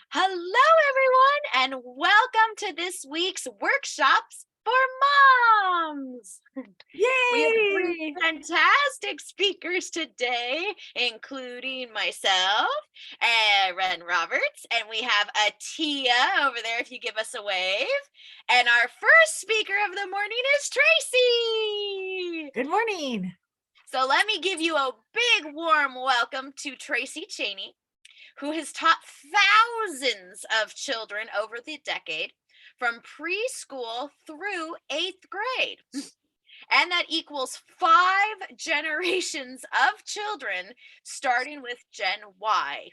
Hello, everyone, and welcome to this week's Workshops for Moms. We have three Yay! fantastic speakers today, including myself and Roberts, and we have Atiya over there if you give us a wave. And our first speaker of the morning is Tracy. Good morning. So let me give you a big warm welcome to Tracy Cheney, who has taught thousands of children over the decade from preschool through 8th grade. And that equals 5 generations of children, starting with Gen Y.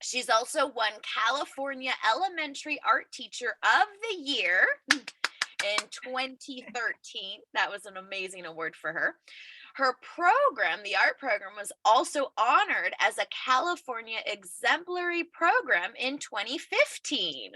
She's also won California Elementary Art Teacher of the Year in 2013. That was an amazing award for her. Her program, the art program, was also honored as a California Exemplary Program in 2015.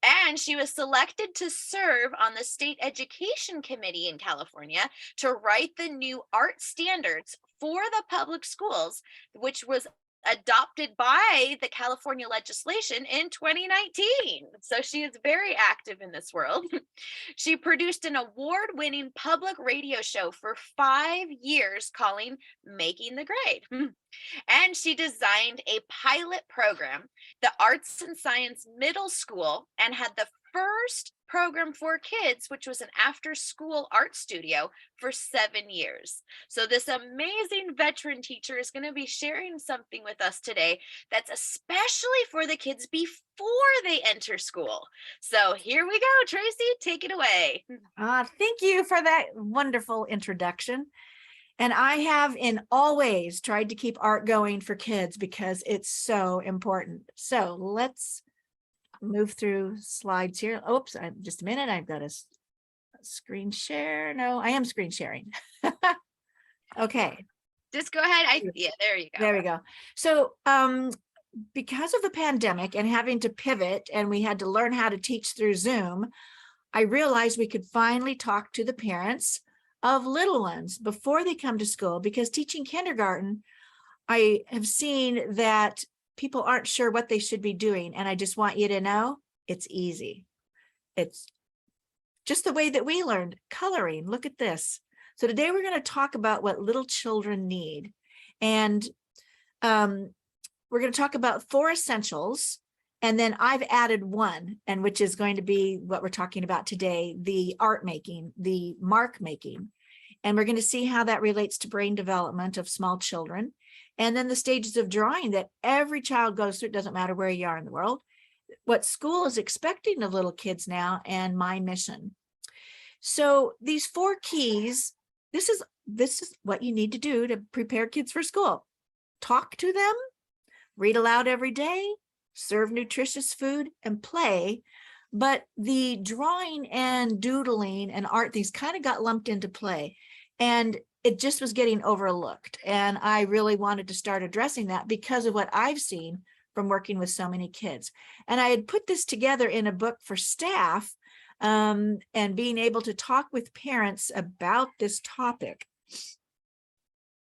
And she was selected to serve on the State Education Committee in California to write the new art standards for the public schools, which was adopted by the California legislation in 2019. So she is very active in this world. She produced an award-winning public radio show for 5 years calling Making the Grade. And she designed a pilot program, the Arts and Science Middle School, and had the first program for kids, which was an after-school art studio for 7 years. So this amazing veteran teacher is going to be sharing something with us today that's especially for the kids before they enter school. So here we go, Tracy, take it away. Thank you for that wonderful introduction. And I have in all ways tried to keep art going for kids because it's so important. So let's move through slides here. Oops, just a minute. I've got a screen share. No, I am screen sharing. Okay. Just go ahead. Yeah, there you go. There we go. So because of the pandemic and having to pivot, and we had to learn how to teach through Zoom, I realized we could finally talk to the parents of little ones before they come to school, because teaching kindergarten, I have seen that people aren't sure what they should be doing. And I just want you to know it's easy. It's just the way that we learned coloring. Look at this. So today we're going to talk about what little children need. And we're going to talk about 4 essentials. And then I've added one, and which is going to be what we're talking about today, the art making, the mark making. And we're going to see how that relates to brain development of small children. And then the stages of drawing that every child goes through. It doesn't matter where you are in the world, what school is expecting of little kids now, and my mission. So these 4 keys, this is what you need to do to prepare kids for school. Talk to them, read aloud every day, serve nutritious food, and play. But the drawing and doodling and art, these kind of got lumped into play, and it just was getting overlooked. And I really wanted to start addressing that because of what I've seen from working with so many kids. And I had put this together in a book for staff, and being able to talk with parents about this topic.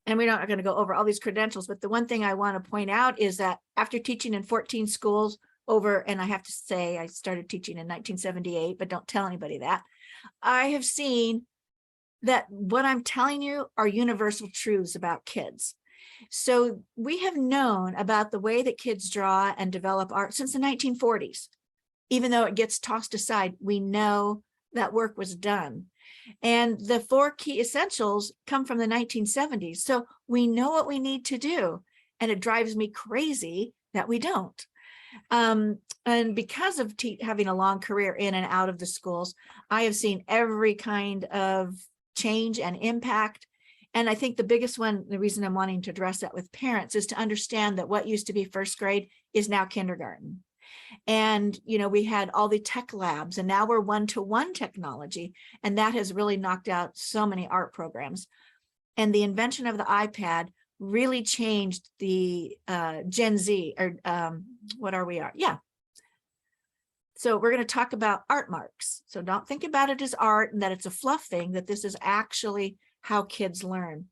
And we're not going to go over all these credentials, but the one thing I want to point out is that after teaching in 14 schools and I have to say I started teaching in 1978, but don't tell anybody that, I have seen that what I'm telling you are universal truths about kids. So we have known about the way that kids draw and develop art since the 1940s. Even though it gets tossed aside, we know that work was done. And the 4 key essentials come from the 1970s. So we know what we need to do. And it drives me crazy that we don't. And because of having a long career in and out of the schools, I have seen every kind of change and impact. And I think the biggest one, the reason I'm wanting to address that with parents, is to understand that what used to be first grade is now kindergarten. And, we had all the tech labs, and now we're one-to-one technology. And that has really knocked out so many art programs. And the invention of the iPad really changed the Gen Z, or what are we? Yeah. So we're going to talk about art marks. So don't think about it as art and that it's a fluff thing, that this is actually how kids learn.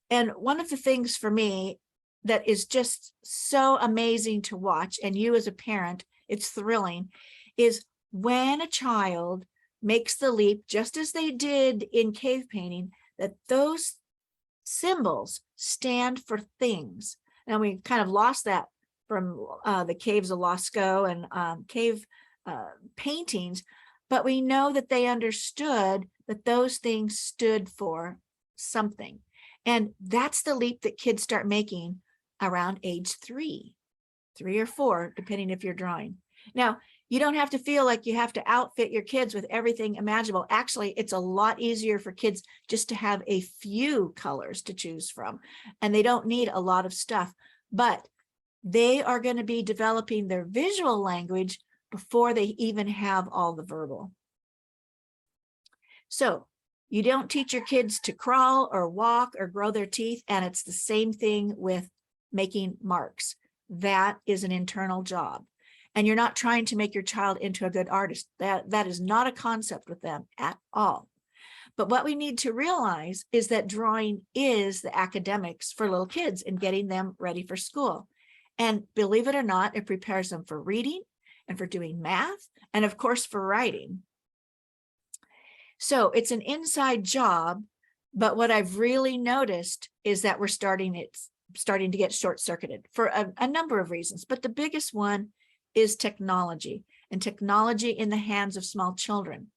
And one of the things for me that is just so amazing to watch, and you as a parent, it's thrilling, is when a child makes the leap, just as they did in cave painting, that those symbols stand for things. And we kind of lost that from the caves of Lascaux and cave paintings, but we know that they understood that those things stood for something. And that's the leap that kids start making around age 3 or 4, depending if you're drawing. Now, you don't have to feel like you have to outfit your kids with everything imaginable. Actually, it's a lot easier for kids just to have a few colors to choose from, and they don't need a lot of stuff, but they are going to be developing their visual language before they even have all the verbal. So you don't teach your kids to crawl or walk or grow their teeth, and it's the same thing with making marks. That is an internal job. And you're not trying to make your child into a good artist. That is not a concept with them at all. But what we need to realize is that drawing is the academics for little kids and getting them ready for school. And believe it or not, it prepares them for reading and for doing math, and of course for writing. So it's an inside job, but what I've really noticed is that we're starting to get short-circuited for a number of reasons. But the biggest one is technology, and technology in the hands of small children.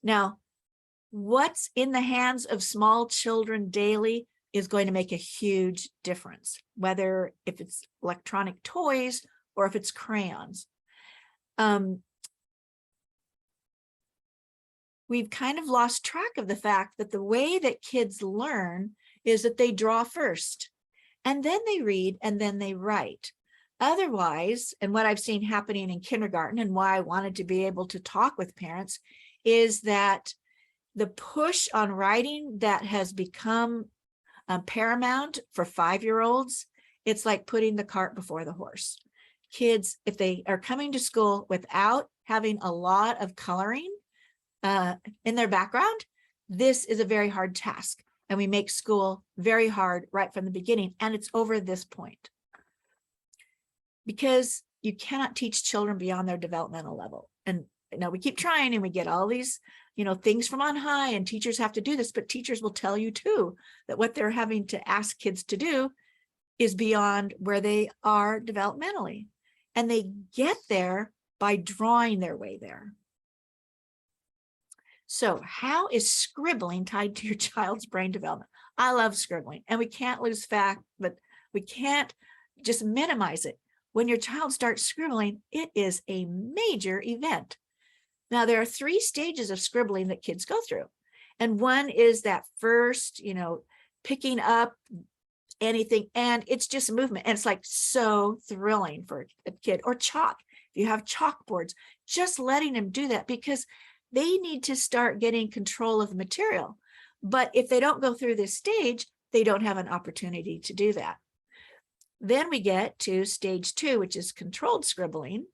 Now, what's in the hands of small children daily is going to make a huge difference, whether if it's electronic toys or if it's crayons. We've kind of lost track of the fact that the way that kids learn is that they draw first, and then they read, and then they write. Otherwise, and what I've seen happening in kindergarten, and why I wanted to be able to talk with parents, is that the push on writing that has become paramount for 5-year-olds, it's like putting the cart before the horse. Kids, if they are coming to school without having a lot of coloring in their background, this is a very hard task. And we make school very hard right from the beginning. And it's over this point, because you cannot teach children beyond their developmental level. And we keep trying, and we get all these, things from on high, and teachers have to do this, but teachers will tell you too, that what they're having to ask kids to do is beyond where they are developmentally. And they get there by drawing their way there. So how is scribbling tied to your child's brain development? I love scribbling, and we can't lose fact, but we can't just minimize it. When your child starts scribbling, it is a major event. Now, there are 3 stages of scribbling that kids go through. And one is that first, picking up anything, and it's just movement. And it's like so thrilling for a kid. Or chalk. If you have chalkboards, just letting them do that, because they need to start getting control of the material. But if they don't go through this stage, they don't have an opportunity to do that. Then we get to stage 2, which is controlled scribbling.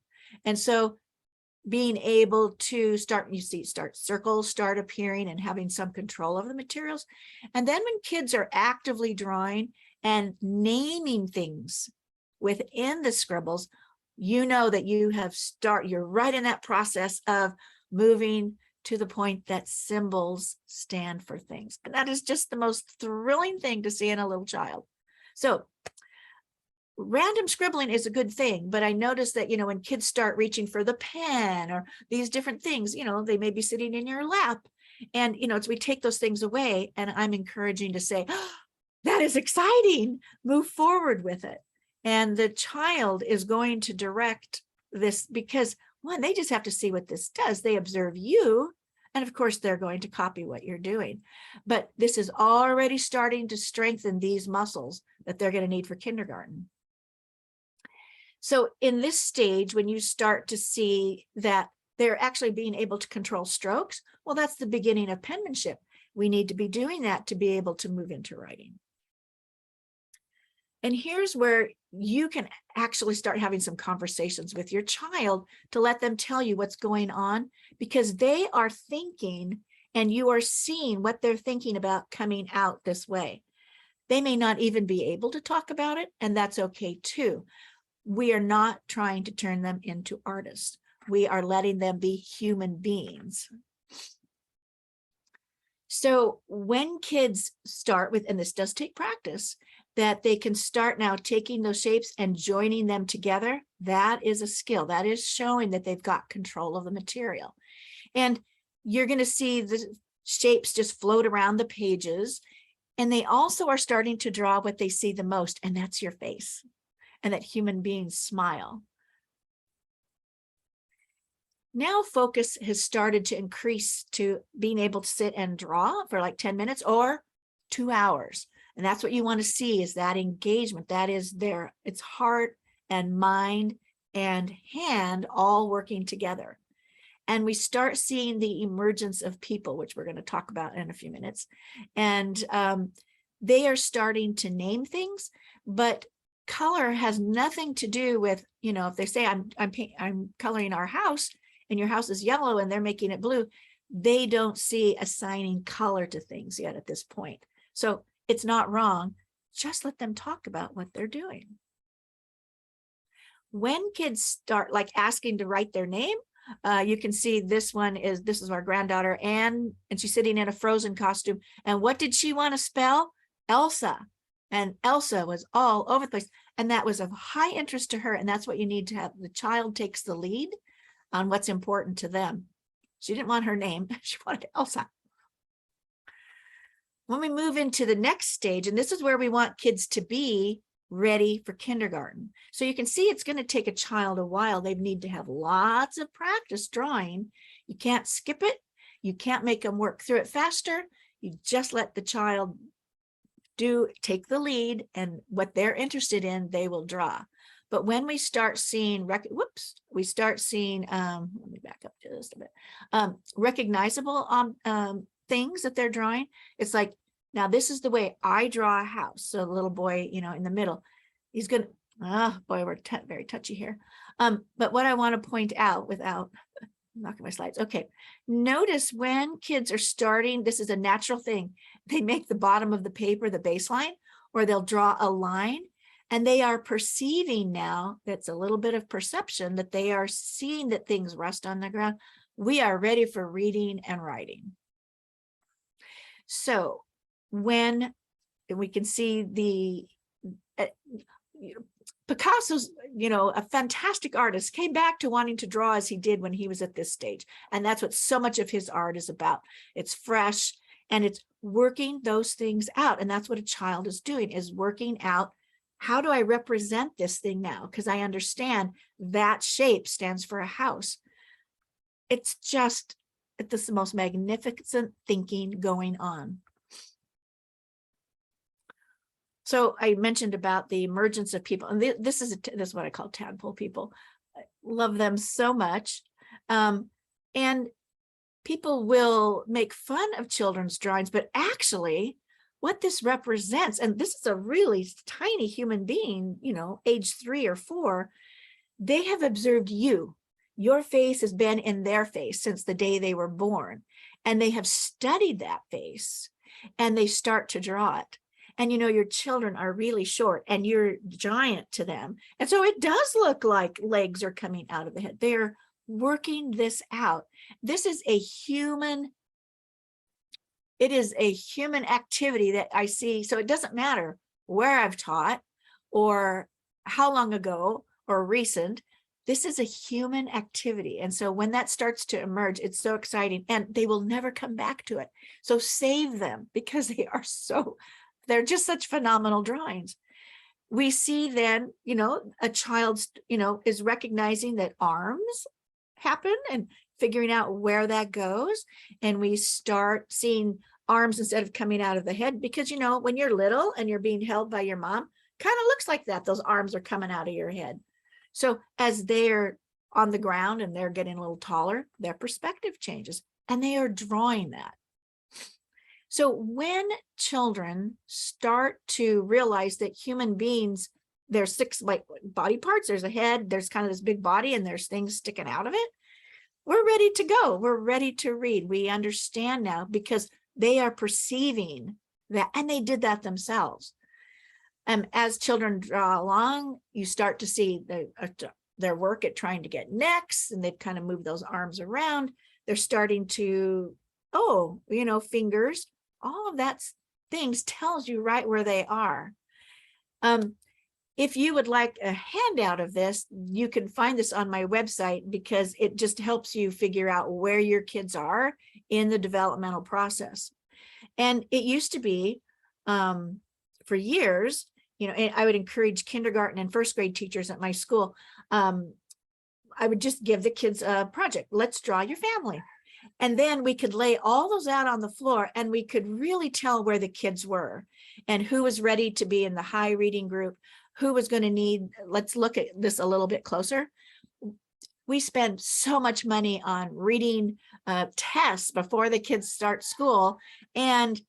And so being able to start circles start appearing and having some control of the materials. And then when kids are actively drawing and naming things within the scribbles, that you're right in that process of moving to the point that symbols stand for things. And that is just the most thrilling thing to see in a little child. So random scribbling is a good thing, but I noticed that, when kids start reaching for the pen or these different things, they may be sitting in your lap, and, we take those things away, and I'm encouraging to say, oh, that is exciting, move forward with it. And the child is going to direct this, because one, they just have to see what this does. They observe you, and of course they're going to copy what you're doing. But this is already starting to strengthen these muscles that they're going to need for kindergarten. So in this stage, when you start to see that they're actually being able to control strokes, well, that's the beginning of penmanship. We need to be doing that to be able to move into writing. And here's where you can actually start having some conversations with your child to let them tell you what's going on, because they are thinking and you are seeing what they're thinking about coming out this way. They may not even be able to talk about it, and that's okay too. We are not trying to turn them into artists. We are letting them be human beings. So when kids start with, and this does take practice, that they can start now taking those shapes and joining them together, that is a skill. That is showing that they've got control of the material. And you're going to see the shapes just float around the pages. And they also are starting to draw what they see the most, and that's your face, and that human beings smile. Now focus has started to increase to being able to sit and draw for like 10 minutes or 2 hours. And that's what you want to see, is that engagement. That is it's heart and mind and hand all working together. And we start seeing the emergence of people, which we're going to talk about in a few minutes. And they are starting to name things, but color has nothing to do with, if they say I'm coloring our house, and your house is yellow and they're making it blue, they don't see assigning color to things yet at this point. So it's not wrong. Just let them talk about what they're doing. When kids start like asking to write their name, you can see this is our granddaughter, Anne, and she's sitting in a Frozen costume. And what did she want to spell? Elsa. And Elsa was all over the place. And that was of high interest to her. And that's what you need to have. The child takes the lead on what's important to them. She didn't want her name. She wanted Elsa. When we move into the next stage, and this is where we want kids to be ready for kindergarten. So you can see it's going to take a child a while. They need to have lots of practice drawing. You can't skip it. You can't make them work through it faster. You just let the child take the lead, and what they're interested in, they will draw. But when we start seeing, let me back up to this a bit, recognizable things that they're drawing. It's like, now this is the way I draw a house. So the little boy, in the middle, he's going to, boy, we're very touchy here. But what I want to point out without knocking my slides. Okay. Notice when kids are starting, this is a natural thing. They make the bottom of the paper the baseline, or they'll draw a line. And they are perceiving now, that's a little bit of perception, that they are seeing that things rest on the ground. We are ready for reading and writing. So when we can see Picasso's, a fantastic artist, came back to wanting to draw as he did when he was at this stage. And that's what so much of his art is about. It's fresh and it's working those things out. And that's what a child is doing, is working out, how do I represent this thing now? Because I understand that shape stands for a house. It's the most magnificent thinking going on. So I mentioned about the emergence of people, and this is what I call tadpole people. I love them so much. And people will make fun of children's drawings, but actually what this represents, and this is a really tiny human being, age 3 or 4, they have observed you. Your face has been in their face since the day they were born, and they have studied that face, and they start to draw it. And your children are really short and you're giant to them. And so it does look like legs are coming out of the head. They're working this out. This is a human activity that I see. So it doesn't matter where I've taught or how long ago or recent. This is a human activity. And so when that starts to emerge, it's so exciting, and they will never come back to it. So save them, because they're just such phenomenal drawings. We see then, a child, is recognizing that arms happen and figuring out where that goes. And we start seeing arms instead of coming out of the head, because, when you're little and you're being held by your mom, kind of looks like that. Those arms are coming out of your head. So as they're on the ground and they're getting a little taller, their perspective changes, and they are drawing that. So when children start to realize that human beings, there's 6 body parts, there's a head, there's kind of this big body, and there's things sticking out of it, we're ready to go. We're ready to read. We understand now, because they are perceiving that, and they did that themselves. As children draw along, you start to see their work at trying to get necks, and they've kind of moved those arms around. They're starting to, fingers, all of that things tells you right where they are. If you would like a handout of this, you can find this on my website, because it just helps you figure out where your kids are in the developmental process. And it used to be, for years, I would encourage kindergarten and first grade teachers at my school. I would just give the kids a project. Let's draw your family. And then we could lay all those out on the floor, and we could really tell where the kids were and who was ready to be in the high reading group, who was going to need, let's look at this a little bit closer. We spend so much money on reading tests before the kids start school. And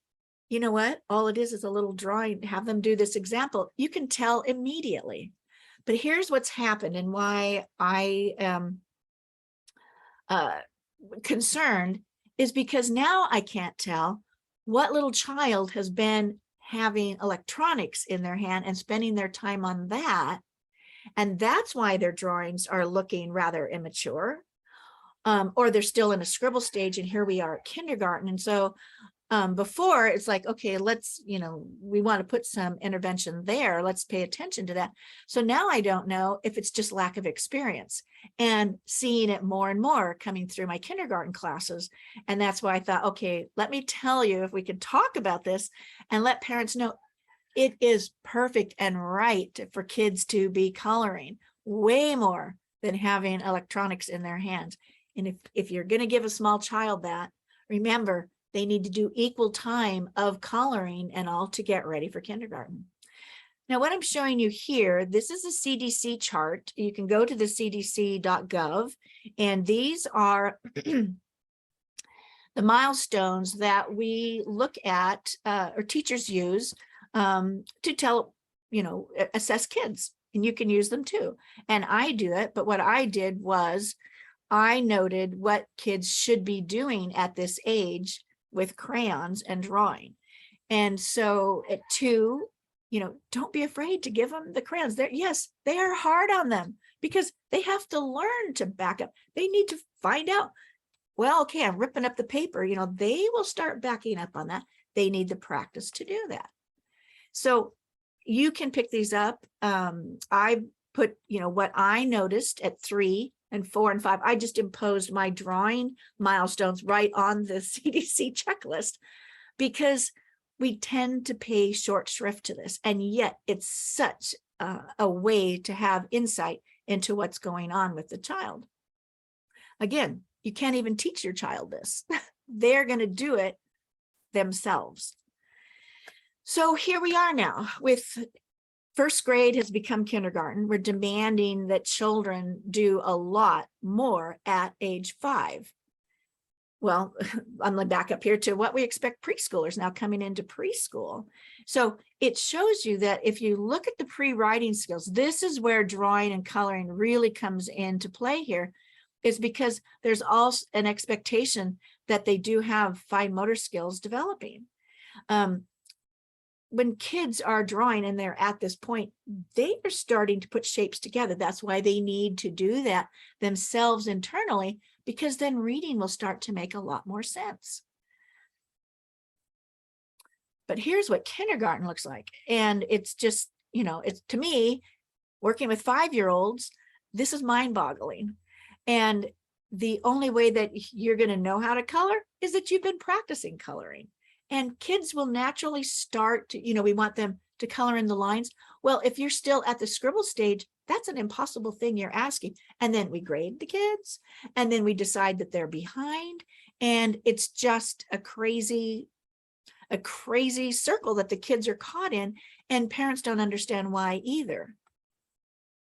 you know what? All it is a little drawing, have them do this example. You can tell immediately. But here's what's happened and why I am concerned, is because now I can't tell what little child has been having electronics in their hand and spending their time on that. And that's why their drawings are looking rather immature, or they're still in a scribble stage. And here we are at kindergarten. And so before, it's like, okay, let's, we want to put some intervention there. Let's pay attention to that. So now I don't know if it's just lack of experience and seeing it more and more coming through my kindergarten classes. And that's why I thought, okay, let me tell you, if we could talk about this and let parents know it is perfect and right for kids to be coloring way more than having electronics in their hands. And if you're going to give a small child that, remember, they need to do equal time of coloring and all to get ready for kindergarten. Now, what I'm showing you here, this is a CDC chart. You can go to the cdc.gov, and these are the milestones that we look at, or teachers use to tell, assess kids, and you can use them too. And I do it, but what I did was I noted what kids should be doing at this age with crayons and drawing. And so at 2, don't be afraid to give them the crayons. Yes, they are hard on them because they have to learn to back up. They need to find out, well, okay, I'm ripping up the paper. They will start backing up on that. They need the practice to do that. So you can pick these up. I put, what I noticed at 3 and 4 and 5, I just imposed my drawing milestones right on the CDC checklist, because we tend to pay short shrift to this. And yet it's such a way to have insight into what's going on with the child. Again, you can't even teach your child this. They're going to do it themselves. So here we are now with first grade has become kindergarten. We're demanding that children do a lot more at age 5. Well, I'm going to back up here to what we expect preschoolers now coming into preschool. So it shows you that if you look at the pre-writing skills, this is where drawing and coloring really comes into play here, is because there's also an expectation that they do have fine motor skills developing. When kids are drawing and they're at this point, they are starting to put shapes together. That's why they need to do that themselves internally, because then reading will start to make a lot more sense. But here's what kindergarten looks like. And it's just, it's, to me, working with 5-year-olds, this is mind-boggling. And the only way that you're going to know how to color is that you've been practicing coloring. And kids will naturally start to, we want them to color in the lines. Well, if you're still at the scribble stage, that's an impossible thing you're asking. And then we grade the kids, and then we decide that they're behind. And it's just a crazy circle that the kids are caught in, and parents don't understand why either.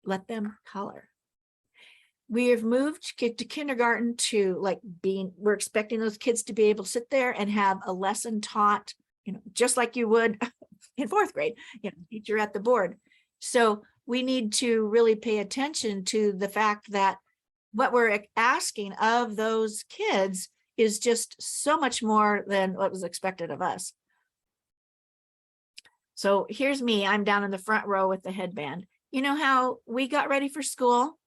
Let them color. We have moved to kindergarten to we're expecting those kids to be able to sit there and have a lesson taught, just like you would in 4th grade, teacher at the board. So we need to really pay attention to the fact that what we're asking of those kids is just so much more than what was expected of us. So here's me, I'm down in the front row with the headband. You know how we got ready for school?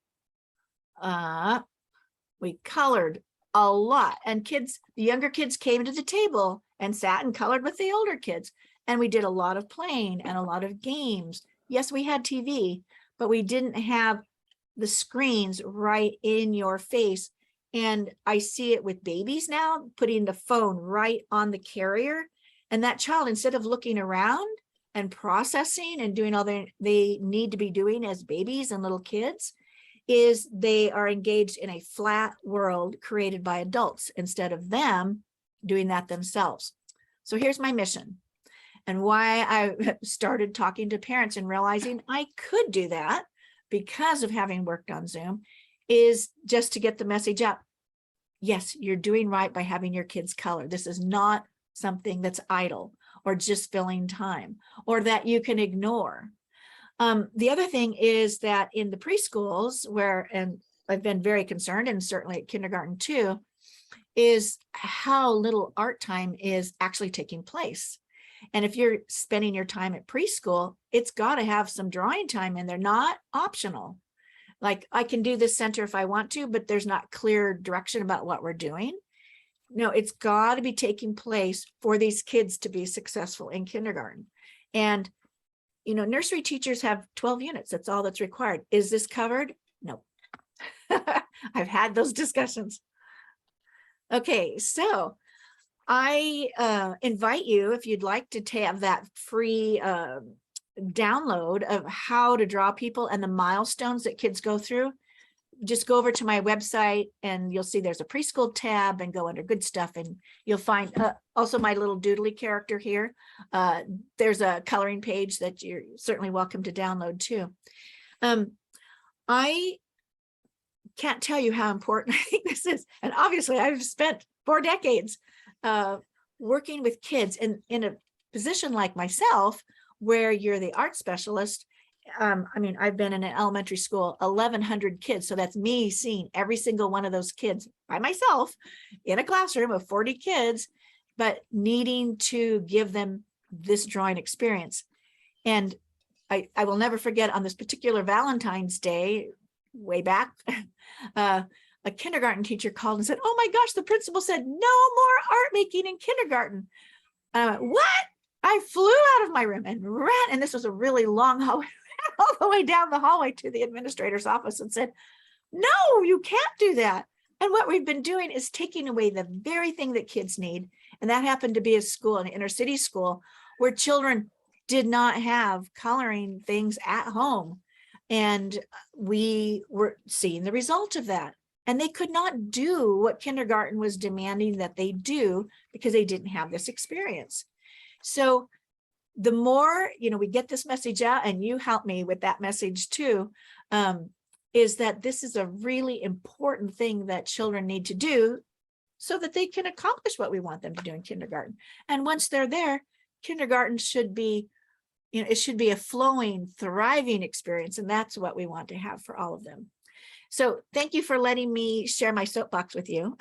We colored a lot, and kids, the younger kids came to the table and sat and colored with the older kids. And we did a lot of playing and a lot of games. Yes, we had TV, but we didn't have the screens right in your face. And I see it with babies now, putting the phone right on the carrier. And that child, instead of looking around and processing and doing all they need to be doing as babies and little kids, is they are engaged in a flat world created by adults instead of them doing that themselves. So here's my mission and why I started talking to parents and realizing I could do that because of having worked on Zoom, is just to get the message out. Yes, you're doing right by having your kids color. This is not something that's idle or just filling time or that you can ignore. The other thing is that in the preschools where, and I've been very concerned, and certainly at kindergarten too, is how little art time is actually taking place. And if you're spending your time at preschool, it's got to have some drawing time in there, not optional. Like I can do this center if I want to, but there's not clear direction about what we're doing. No, it's got to be taking place for these kids to be successful in kindergarten. And you know, nursery teachers have 12 units. That's all that's required. Is this covered? No. I've had those discussions. Okay, so I invite you, if you'd like to have that free download of how to draw people and the milestones that kids go through, just go over to my website and you'll see there's a preschool tab and go under good stuff, and you'll find also my little doodly character here. There's a coloring page that you're certainly welcome to download too. I can't tell you how important I think this is. And obviously I've spent 4 decades working with kids in a position like myself, where you're the art specialist. I mean, I've been in an elementary school, 1,100 kids. So that's me seeing every single one of those kids by myself in a classroom of 40 kids, but needing to give them this drawing experience. And I will never forget, on this particular Valentine's Day, way back, a kindergarten teacher called and said, "Oh my gosh, the principal said no more art making in kindergarten." I went, "What?" I flew out of my room and ran, and this was a really long hallway, all the way down the hallway to the administrator's office and said, "No, you can't do that." And what we've been doing is taking away the very thing that kids need. And that happened to be a school, an inner city school, where children did not have coloring things at home. And we were seeing the result of that. And they could not do what kindergarten was demanding that they do because they didn't have this experience. So the more, you know, we get this message out, and you help me with that message too, is that this is a really important thing that children need to do so that they can accomplish what we want them to do in kindergarten. And once they're there, kindergarten should be, you know, it should be a flowing, thriving experience. And that's what we want to have for all of them. So thank you for letting me share my soapbox with you.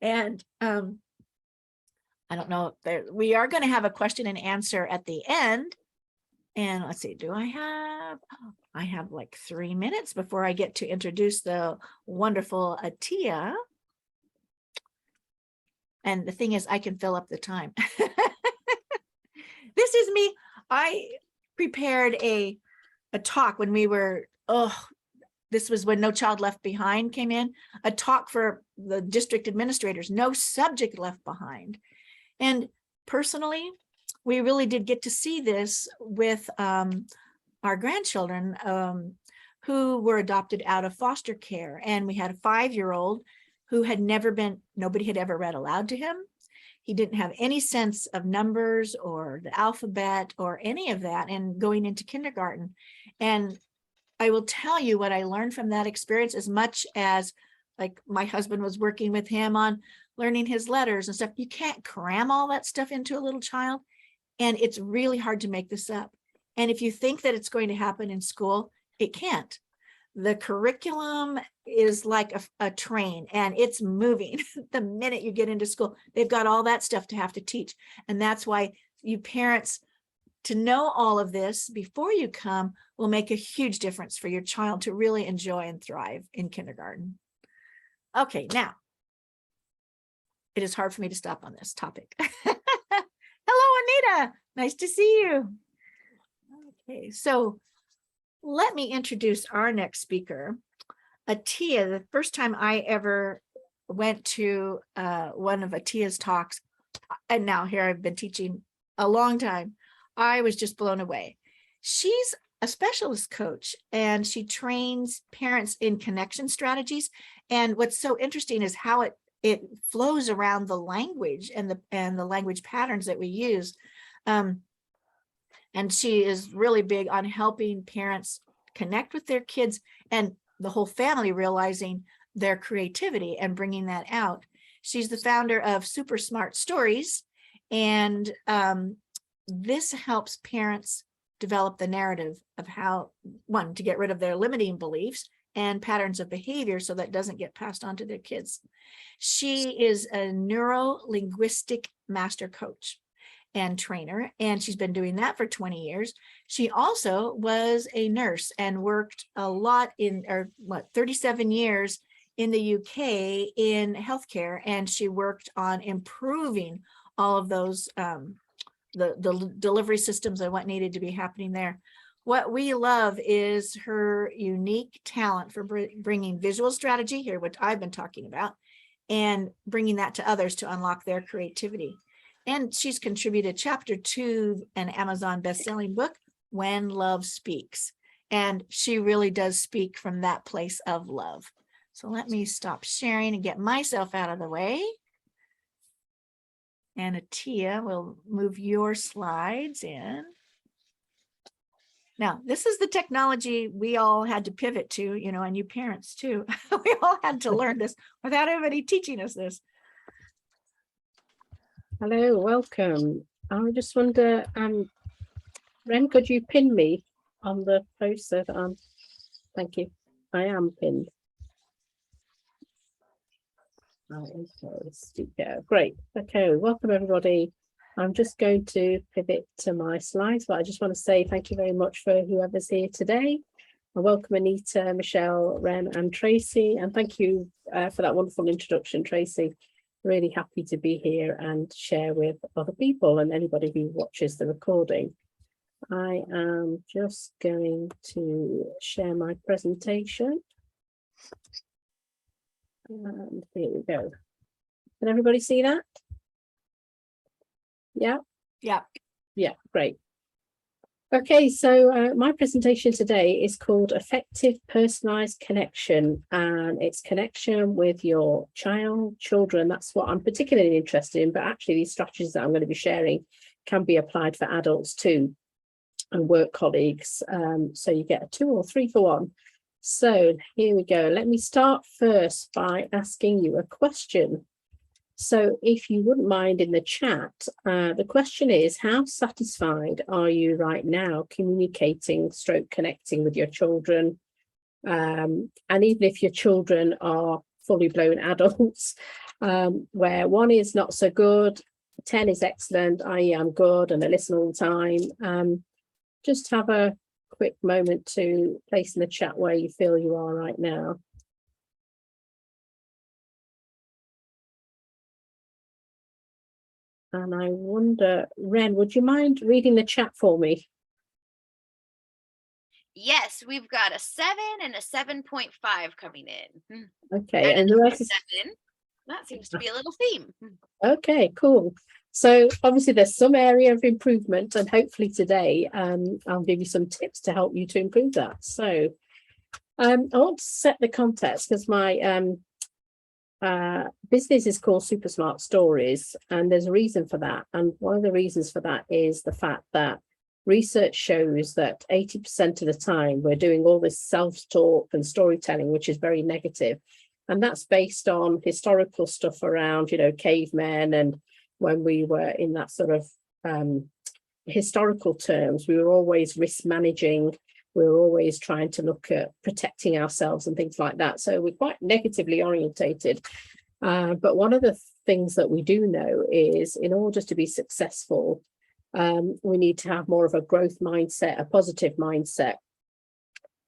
And I don't know if we are going to have a question and answer at the end. And let's see, I have like 3 minutes before I get to introduce the wonderful Atiya. And the thing is, I can fill up the time. This is me. I prepared a talk when we were, this was when No Child Left Behind came in, a talk for the district administrators, no subject left behind. And personally, we really did get to see this with our grandchildren who were adopted out of foster care. And we had a 5-year-old who had never been, nobody had ever read aloud to him. He didn't have any sense of numbers or the alphabet or any of that, and going into kindergarten. And I will tell you what I learned from that experience, as much as like my husband was working with him on learning his letters and stuff. You can't cram all that stuff into a little child. And it's really hard to make this up. And if you think that it's going to happen in school, it can't. The curriculum is like a train, and it's moving the minute you get into school. They've got all that stuff to have to teach. And that's why you parents to know all of this before you come will make a huge difference for your child to really enjoy and thrive in kindergarten. Okay, now it is hard for me to stop on this topic. Hello, Anita. Nice to see you. Okay, so let me introduce our next speaker. Atiya, the first time I ever went to one of Atiya's talks, and now here I've been teaching a long time, I was just blown away. She's a specialist coach and she trains parents in connection strategies. And what's so interesting is how it flows around the language and the language patterns that we use. And she is really big on helping parents connect with their kids and the whole family realizing their creativity and bringing that out. She's the founder of Super Smart Stories, and this helps parents develop the narrative of how, one, to get rid of their limiting beliefs and patterns of behavior so that doesn't get passed on to their kids. She is a neuro-linguistic master coach and trainer, and she's been doing that for 20 years. She also was a nurse and worked a lot 37 years in the UK in healthcare, and she worked on improving all of those the delivery systems and what needed to be happening there. What we love is her unique talent for bringing visual strategy here, which I've been talking about, and bringing that to others to unlock their creativity. And she's contributed chapter 2, an Amazon best-selling book, When Love Speaks. And she really does speak from that place of love. So let me stop sharing and get myself out of the way. And Atiya will move your slides in. Now, this is the technology we all had to pivot to, and you parents too. We all had to learn this without anybody teaching us this. Hello, welcome. I just wonder, Ren, could you pin me on the post so that thank you. I am pinned. Okay, great. Okay, welcome everybody. I'm just going to pivot to my slides, but I just want to say thank you very much for whoever's here today. I welcome Anita, Michelle, Ren and Tracy, and thank you for that wonderful introduction, Tracy. Really happy to be here and share with other people and anybody who watches the recording. I am just going to share my presentation. And here we go. Can everybody see that? Yeah? Yeah. Yeah, great. Okay, so my presentation today is called Effective Personalized Connection, and it's connection with your children. That's what I'm particularly interested in, but actually these strategies that I'm going to be sharing can be applied for adults too and work colleagues. So you get a 2 or 3 for 1. So here we go. Let me start first by asking you a question. So if you wouldn't mind in the chat, the question is, how satisfied are you right now communicating / connecting with your children? And even if your children are fully blown adults, where 1 is not so good, 10 is excellent, i.e. I'm good and I listen all the time. Just have a quick moment to place in the chat where you feel you are right now. And I wonder, Ren, would you mind reading the chat for me? Yes, we've got a 7 and a 7.5 coming in. Okay, and the rest is 7. That seems to be a little theme. okay, cool. So obviously there's some area of improvement, and hopefully today I'll give you some tips to help you to improve that. So I want to set the context because my business is called Super Smart Stories, and there's a reason for that. And one of the reasons for that is the fact that research shows that 80% of the time we're doing all this self-talk and storytelling, which is very negative. And that's based on historical stuff around, cavemen, and when we were in that sort of historical terms, we were always risk managing. We were always trying to look at protecting ourselves and things like that. So we're quite negatively orientated. But one of the things that we do know is in order to be successful, We need to have more of a growth mindset, a positive mindset.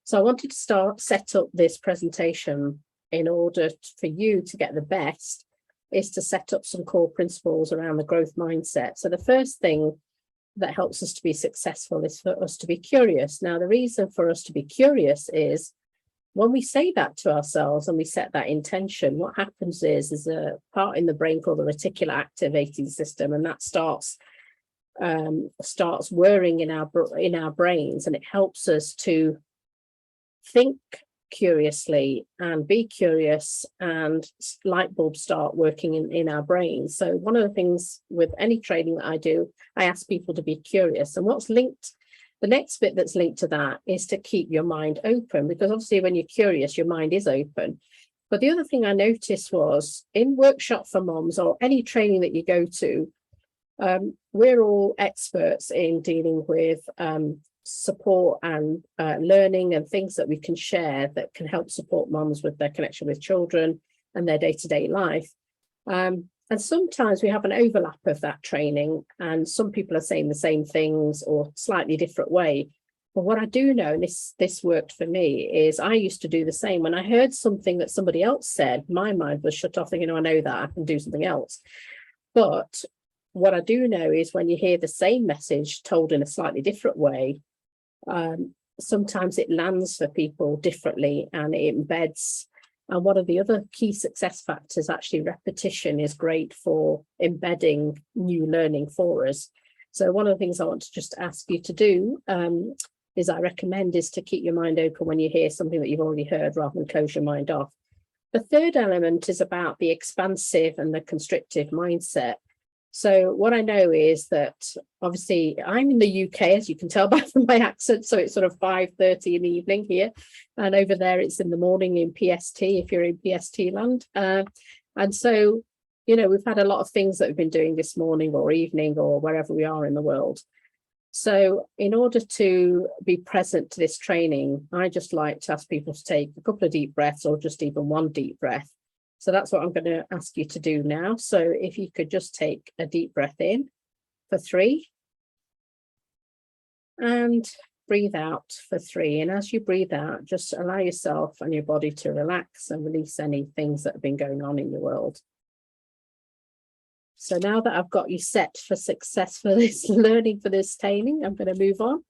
So I wanted to set up this presentation in order for you to get the best, is to set up some core principles around the growth mindset. So the first thing that helps us to be successful is for us to be curious. Now, the reason for us to be curious is when we say that to ourselves and we set that intention, what happens is there's a part in the brain called the reticular activating system, and that starts whirring in our brains, and it helps us to think curiously and be curious, and light bulbs start working in our brains. So one of the things with any training that I do, I ask people to be curious. And what's linked, the next bit that's linked to that is to keep your mind open, because obviously when you're curious, your mind is open. But the other thing I noticed was in workshop for moms or any training that you go to, we're all experts in dealing with support and learning and things that we can share that can help support moms with their connection with children and their day-to-day life. And sometimes we have an overlap of that training, and some people are saying the same things or slightly different way. But what I do know, and this worked for me, is I used to do the same. When I heard something that somebody else said, my mind was shut off thinking, I know that, I can do something else. But what I do know is when you hear the same message told in a slightly different way, sometimes it lands for people differently and it embeds. And one of the other key success factors, actually, repetition is great for embedding new learning for us. So one of the things I want to just ask you to do is I recommend is to keep your mind open when you hear something that you've already heard, rather than close your mind off. The third element is about the expansive and the constrictive mindset. So what I know is that obviously I'm in the UK, as you can tell by my accent, so it's sort of 5:30 in the evening here, and over there it's in the morning in PST, if you're in PST land. And so, you know, we've had a lot of things that we've been doing this morning or evening or wherever we are in the world. So in order to be present to this training, I just like to ask people to take a couple of deep breaths, or just even one deep breath. So that's what I'm going to ask you to do now. So if you could just take a deep breath in for 3 and breathe out for 3. And as you breathe out, just allow yourself and your body to relax and release any things that have been going on in your world. So now that I've got you set for success for this learning, for this training, I'm going to move on.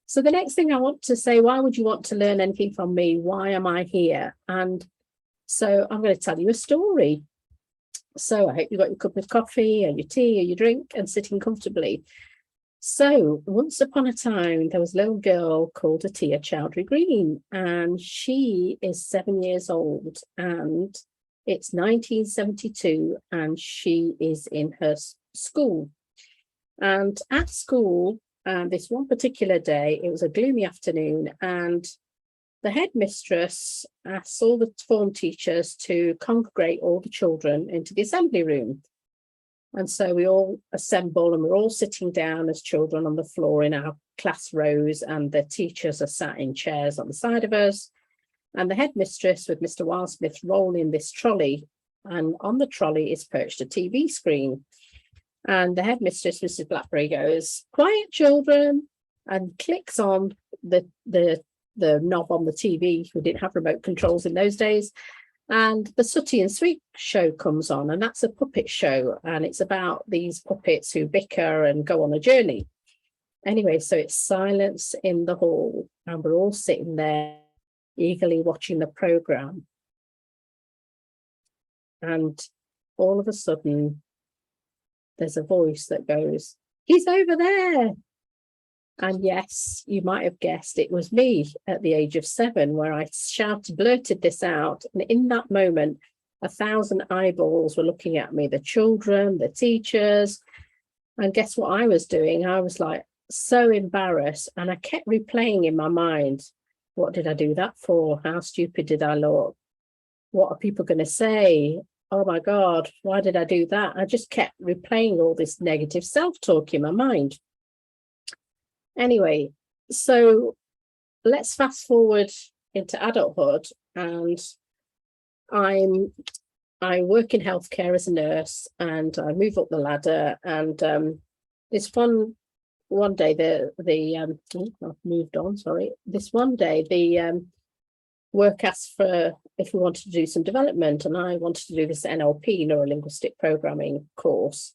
So the next thing I want to say, why would you want to learn anything from me? Why am I here? And so I'm going to tell you a story. So I hope you've got your cup of coffee or your tea or your drink and sitting comfortably. So once upon a time, there was a little girl called Atiya Chowdhury Green, and she is 7 years old, and it's 1972, and she is in her school. And at school, this one particular day, it was a gloomy afternoon, and the headmistress asked all the form teachers to congregate all the children into the assembly room. And so we all assemble, and we're all sitting down as children on the floor in our class rows, and the teachers are sat in chairs on the side of us. And the headmistress with Mr. Wildsmith roll in this trolley, and on the trolley is perched a TV screen. And the headmistress, Mrs. Blackberry, goes, "Quiet, children," and clicks on the knob on the TV. We didn't have remote controls in those days. And the Sooty and Sweet show comes on, and that's a puppet show. And it's about these puppets who bicker and go on a journey. Anyway, so it's silence in the hall, and we're all sitting there eagerly watching the program. And all of a sudden, there's a voice that goes, "He's over there." And yes, you might have guessed it was me at the age of 7, where I blurted this out. And in that moment, 1,000 eyeballs were looking at me, the children, the teachers. And guess what I was doing? I was like so embarrassed. And I kept replaying in my mind, what did I do that for? How stupid did I look? What are people going to say? Oh my God, why did I do that? I just kept replaying all this negative self-talk in my mind. Anyway, so let's fast forward into adulthood, and I work in healthcare as a nurse, and I move up the ladder, and this one one day I've moved on, sorry. This one day the work asked for if we wanted to do some development, and I wanted to do this NLP, neuro-linguistic programming course,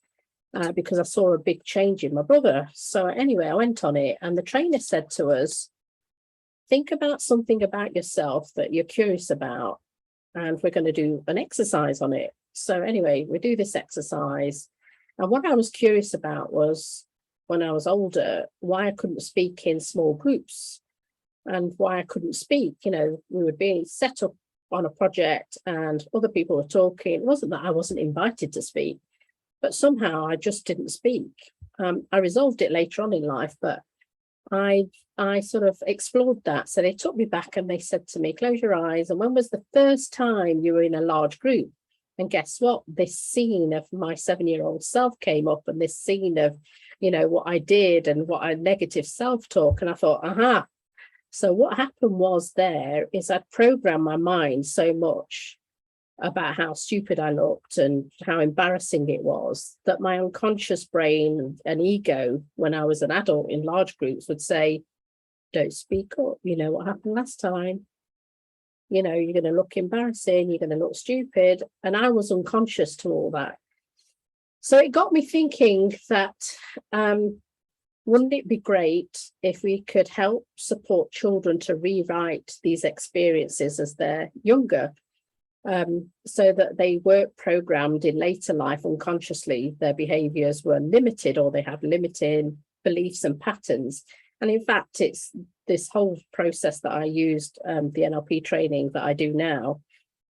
because I saw a big change in my brother. So anyway, I went on it, and the trainer said to us, think about something about yourself that you're curious about, and we're going to do an exercise on it. So anyway, we do this exercise. And what I was curious about was, when I was older, why I couldn't speak in small groups and why I couldn't speak. You know, we would be set up on a project and other people were talking. It wasn't that I wasn't invited to speak, but somehow I just didn't speak. I resolved it later on in life, but I sort of explored that. So they took me back and they said to me, close your eyes. And when was the first time you were in a large group? And guess what? This scene of my 7-year-old self came up, and this scene of, you know, what I did and what I negative self-talk. And I thought, aha. So what happened was there is I programmed my mind so much about how stupid I looked and how embarrassing it was, that my unconscious brain and ego, when I was an adult in large groups, would say, don't speak up. You know what happened last time. You know, you're going to look embarrassing, you're going to look stupid. And I was unconscious to all that. So it got me thinking that wouldn't it be great if we could help support children to rewrite these experiences as they're younger, so that they weren't programmed in later life unconsciously, their behaviours were limited, or they have limiting beliefs and patterns. And in fact, it's this whole process that I used, the NLP training that I do now,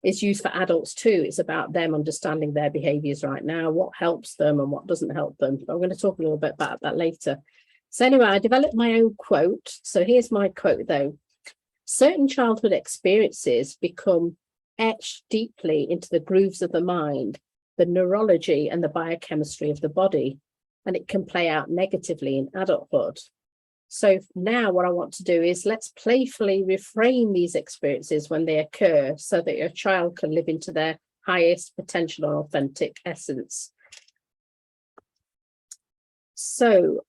is used for adults too. It's about them understanding their behaviours right now, what helps them and what doesn't help them. I'm going to talk a little bit about that later. So anyway, I developed my own quote. So here's my quote though. Certain childhood experiences become etched deeply into the grooves of the mind, the neurology and the biochemistry of the body, and it can play out negatively in adulthood. So now what I want to do is let's playfully reframe these experiences when they occur, so that your child can live into their highest potential and authentic essence. So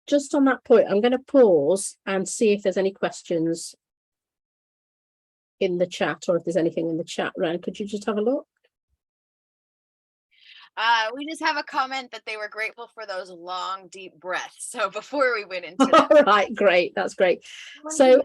just on that point, I'm going to pause and see if there's any questions in the chat, or if there's anything in the chat. Ryan, could you just have a look? We just have a comment that they were grateful for those long, deep breaths. So before we went into All right, great. That's great. So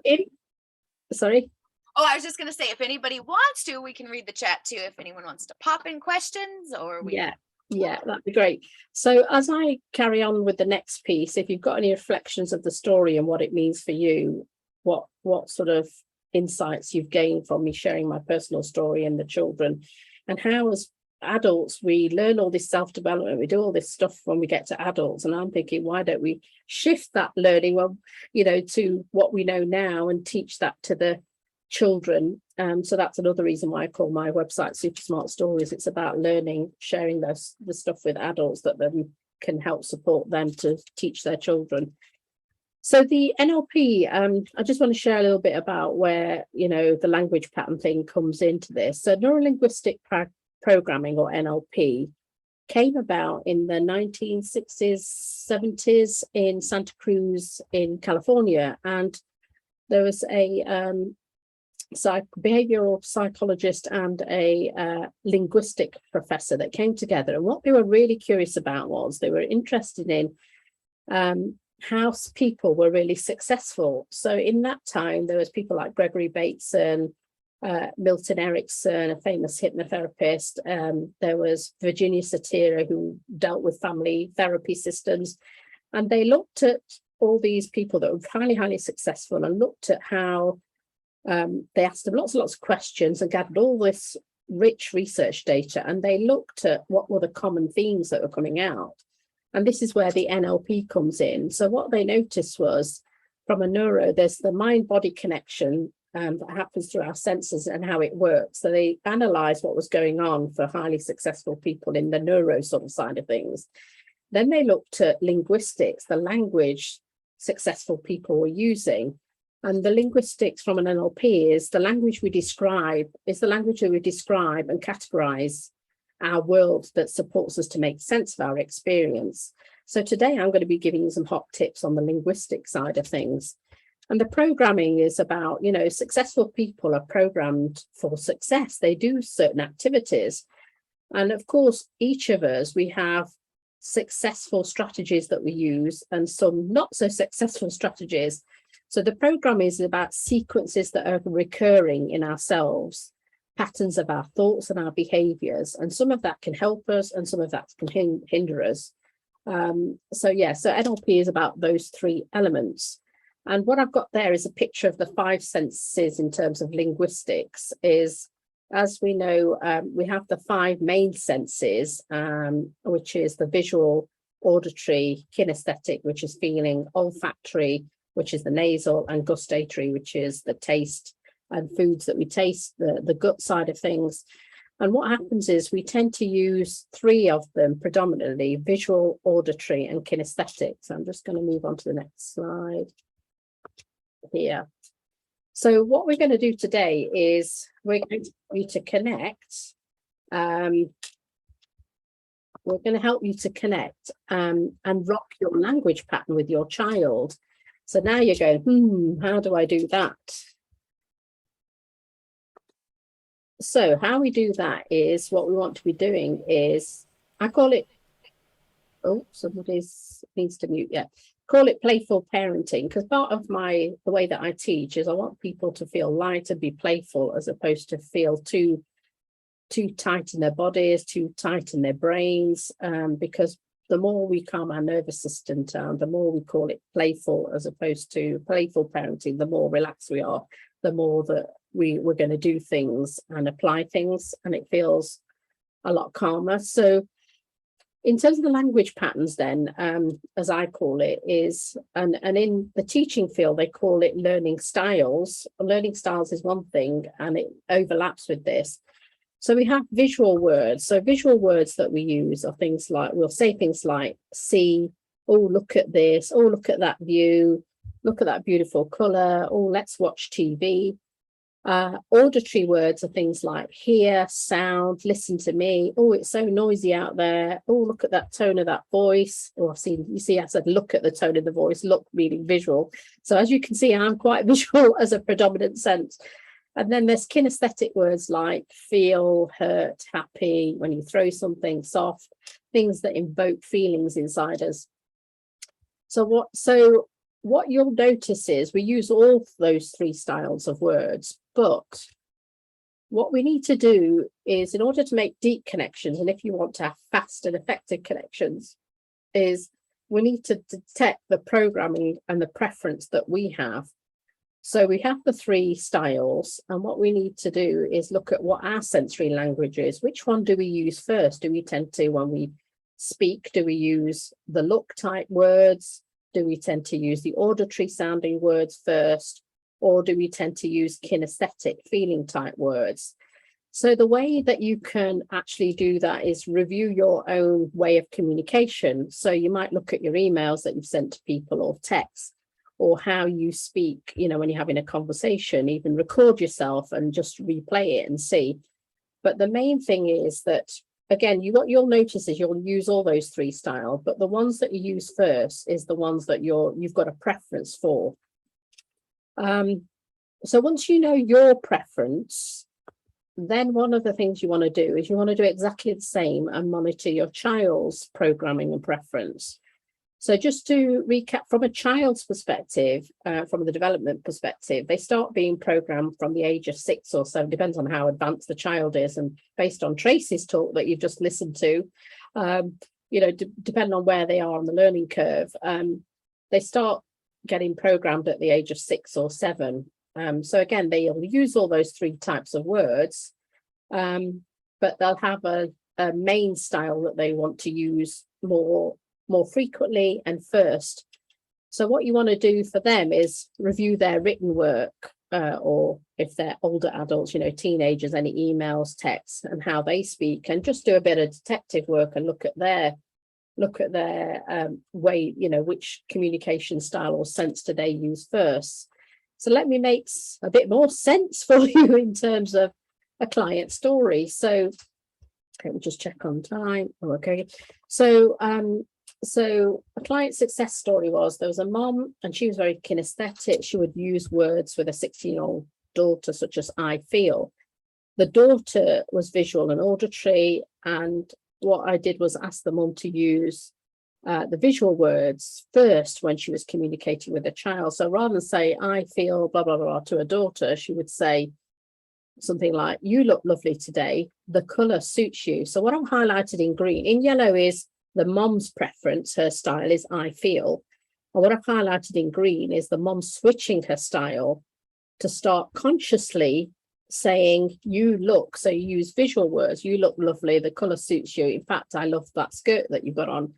sorry. Oh, I was just going to say, if anybody wants to, we can read the chat too. If anyone wants to pop in questions, or yeah, that'd be great. So as I carry on with the next piece, if you've got any reflections of the story and what it means for you, what sort of insights you've gained from me sharing my personal story and the children, and how as adults we learn all this self-development, we do all this stuff when we get to adults, and I'm thinking, why don't we shift that learning, well, you know, to what we know now and teach that to the children. So that's another reason why I call my website Super Smart Stories. It's about learning, sharing the stuff with adults that then can help support them to teach their children. So the NLP, I just want to share a little bit about where, you know, the language pattern thing comes into this. So neuro-linguistic programming, or NLP, came about in the 1960s, 70s in Santa Cruz in California. And there was a behavioral psychologist and a linguistic professor that came together. And what they were really curious about was they were interested in how people were really successful. So in that time, there was people like Gregory Bateson, Milton Erickson, a famous hypnotherapist. There was Virginia Satir, who dealt with family therapy systems. And they looked at all these people that were highly successful and looked at how they asked them lots and lots of questions and gathered all this rich research data. And they looked at what were the common themes that were coming out. And this is where the NLP comes in. So what they noticed was, from a neuro, there's the mind-body connection that happens through our senses and how it works. So they analysed what was going on for highly successful people in the neuro sort of side of things. Then they looked at linguistics, the language successful people were using. And the linguistics from an NLP is the language we describe, is the language that we describe and categorize our world that supports us to make sense of our experience. So today I'm going to be giving you some hot tips on the linguistic side of things. And the programming is about, you know, successful people are programmed for success. They do certain activities. And of course, each of us, we have successful strategies that we use and some not so successful strategies. So the program is about sequences that are recurring in ourselves, patterns of our thoughts and our behaviors. And some of that can help us and some of that can hinder us. So NLP is about those three elements. And what I've got there is a picture of the five senses in terms of linguistics. Is, as we know, we have the five main senses, which is the visual, auditory, kinesthetic, which is feeling, olfactory, which is the nasal, and gustatory, which is the taste and foods that we taste, the gut side of things. And what happens is we tend to use three of them predominantly: visual, auditory, and kinesthetic. So I'm just going to move on to the next slide here. So what we're going to do today is we're going to help you to connect. We're going to help you to connect and rock your language pattern with your child. So now you're going, how do I do that? So how we do that is, what we want to be doing is, I call it, somebody needs to mute, call it playful parenting, because part of the way that I teach is I want people to feel light and be playful, as opposed to feel too tight in their bodies, too tight in their brains, because the more we calm our nervous system down, the more we call it playful as opposed to playful parenting, the more relaxed we are, the more that we're going to do things and apply things, and it feels a lot calmer. So in terms of the language patterns then, as I call it, is, and in the teaching field, they call it learning styles. Learning styles is one thing, and it overlaps with this. So we have visual words. So visual words that we use are things like, we'll say things like see, oh, look at this, oh, look at that view, look at that beautiful colour, oh, let's watch TV. Auditory words are things like hear, sound, listen to me, oh, it's so noisy out there, oh, look at that tone of that voice. Oh, you see, I said look at the tone of the voice, look meaning visual. So as you can see, I'm quite visual as a predominant sense. And then there's kinesthetic words like feel, hurt, happy, when you throw something, soft, things that invoke feelings inside us. So what you'll notice is we use all those three styles of words, but what we need to do is, in order to make deep connections, and if you want to have fast and effective connections, is we need to detect the programming and the preference that we have. So we have the three styles, and what we need to do is look at what our sensory language is. Which one do we use first? Do we tend to, when we speak, do we use the look type words? Do we tend to use the auditory sounding words first? Or do we tend to use kinesthetic feeling type words? So the way that you can actually do that is review your own way of communication. So you might look at your emails that you've sent to people, or text, or how you speak, you know, when you're having a conversation, even record yourself and just replay it and see. But the main thing is that, again, what you'll notice is you'll use all those three styles, but the ones that you use first is the ones that you've got a preference for. So once you know your preference, then one of the things you want to do is you want to do exactly the same and monitor your child's programming and preference. So just to recap, from a child's perspective, from the development perspective, they start being programmed from the age of 6 or so, depends on how advanced the child is. And based on Tracy's talk that you've just listened to, depending on where they are on the learning curve, they start getting programmed at the age of 6 or 7. So again, they'll use all those three types of words, but they'll have a main style that they want to use more frequently and first. So what you want to do for them is review their written work, or if they're older adults, teenagers, any emails, texts, and how they speak, and just do a bit of detective work and look at their way, which communication style or sense do they use first. So let me make a bit more sense for you in terms of a client story. So let me just check on time. Oh, okay. So So a client success story was, there was a mom and she was very kinesthetic. She would use words with a 16-year-old daughter, such as I feel. The daughter was visual and auditory, and what I did was ask the mom to use the visual words first when she was communicating with a child. So rather than say, I feel blah, blah, blah to a daughter, she would say something like, you look lovely today. The colour suits you. So what I've highlighted in green, in yellow is the mom's preference. Her style is I feel. And what I've highlighted in green is the mom switching her style to start consciously saying, you look. So you use visual words. You look lovely. The colour suits you. In fact, I love that skirt that you've got on.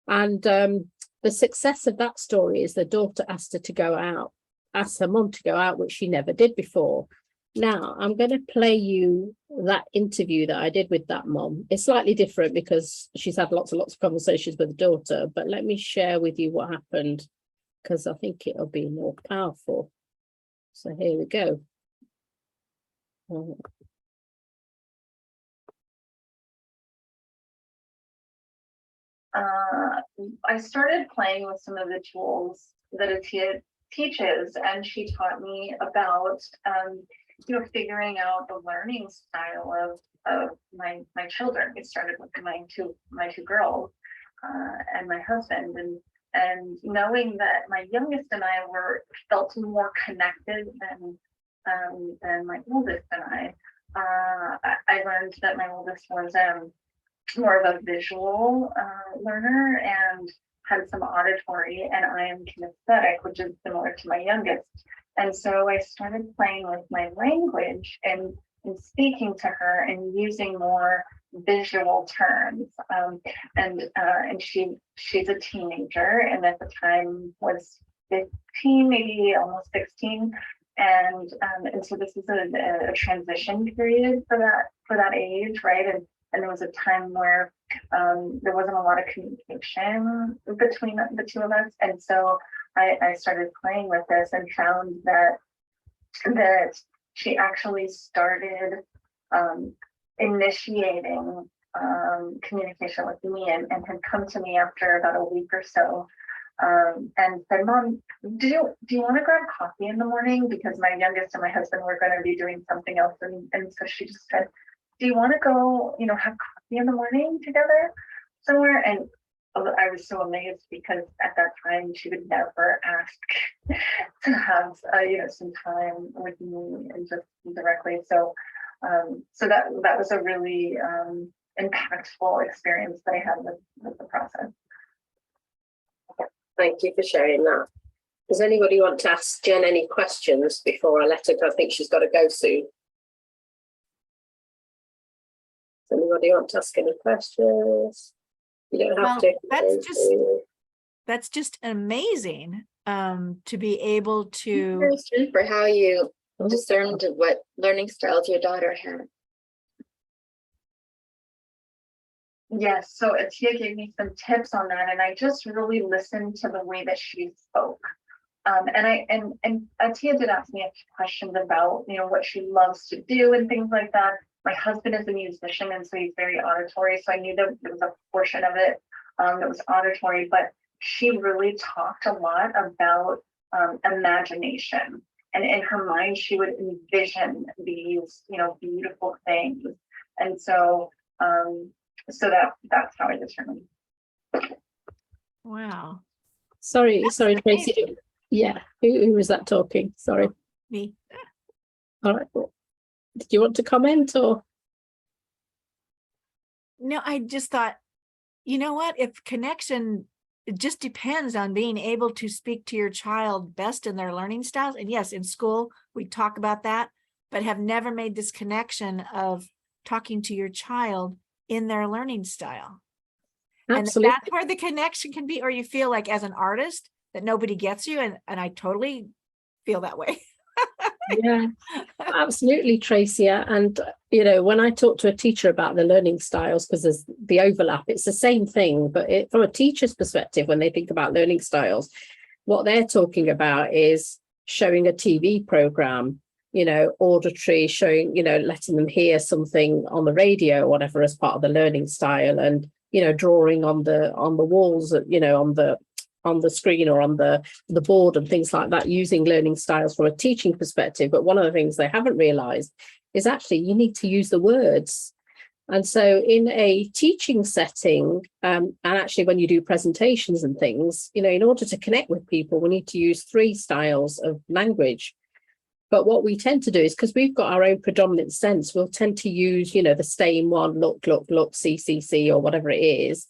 And the success of that story is the daughter asked her to go out, asked her mum to go out, which she never did before. Now, I'm going to play you that interview that I did with that mum. It's slightly different because she's had lots and lots of conversations with the daughter, but let me share with you what happened, because I think it'll be more powerful. So here we go. I started playing with some of the tools that Atiya teaches, and she taught me about figuring out the learning style of my children. It started with my two girls and my husband, and knowing that my youngest and I felt more connected than my oldest and I learned that my oldest was more of a visual learner and had some auditory, and I am kinesthetic, which is similar to my youngest. And so I started playing with my language and speaking to her and using more visual terms. And she's a teenager, and at the time was 15, maybe almost 16. And so this is a transition period for that age, right? And there was a time where there wasn't a lot of communication between the two of us. And so I started playing with this and found that she actually started initiating communication with me and had come to me after about a week or so and said, Mom, do you want to grab coffee in the morning? Because my youngest and my husband were going to be doing something else. And so she just said, do you want to go, have coffee in the morning together somewhere? And I was so amazed because at that time she would never ask to have, some time with me and just directly. So that was a really impactful experience that I had with the process. Thank you for sharing that. Does anybody want to ask Jen any questions before I let her go? I think she's got to go soon. Does anybody want to ask any questions? You don't have to. That's just amazing to be able to. Question for how you discerned what learning styles your daughter had. Yes, so Atiya gave me some tips on that, and I just really listened to the way that she spoke. And Atiya did ask me a few questions about what she loves to do and things like that. My husband is a musician, and so he's very auditory. So I knew that there was a portion of it that was auditory, but she really talked a lot about imagination. And in her mind, she would envision these, beautiful things. And so, that's how I determined. Wow. Sorry, Tracy. Yeah, who was that talking? Sorry. Me. All right. Did you want to comment or? No, I just thought, you know what, if connection, it just depends on being able to speak to your child best in their learning styles. And yes, in school, we talk about that, but have never made this connection of talking to your child in their learning style. Absolutely. And that's where the connection can be, or you feel like as an artist that nobody gets you. And I totally feel that way. Yeah, absolutely, Tracy. And when I talk to a teacher about the learning styles, because there's the overlap, it's the same thing, but from a teacher's perspective, when they think about learning styles, what they're talking about is showing a TV program, auditory, showing, letting them hear something on the radio or whatever as part of the learning style. And drawing on the walls, on the screen or on the board and things like that, using learning styles from a teaching perspective. But one of the things they haven't realized is actually you need to use the words. And so in a teaching setting, and actually when you do presentations and things, in order to connect with people, we need to use 3 styles of language. But what we tend to do is, because we've got our own predominant sense, we'll tend to use, the same one, look, see, or whatever it is.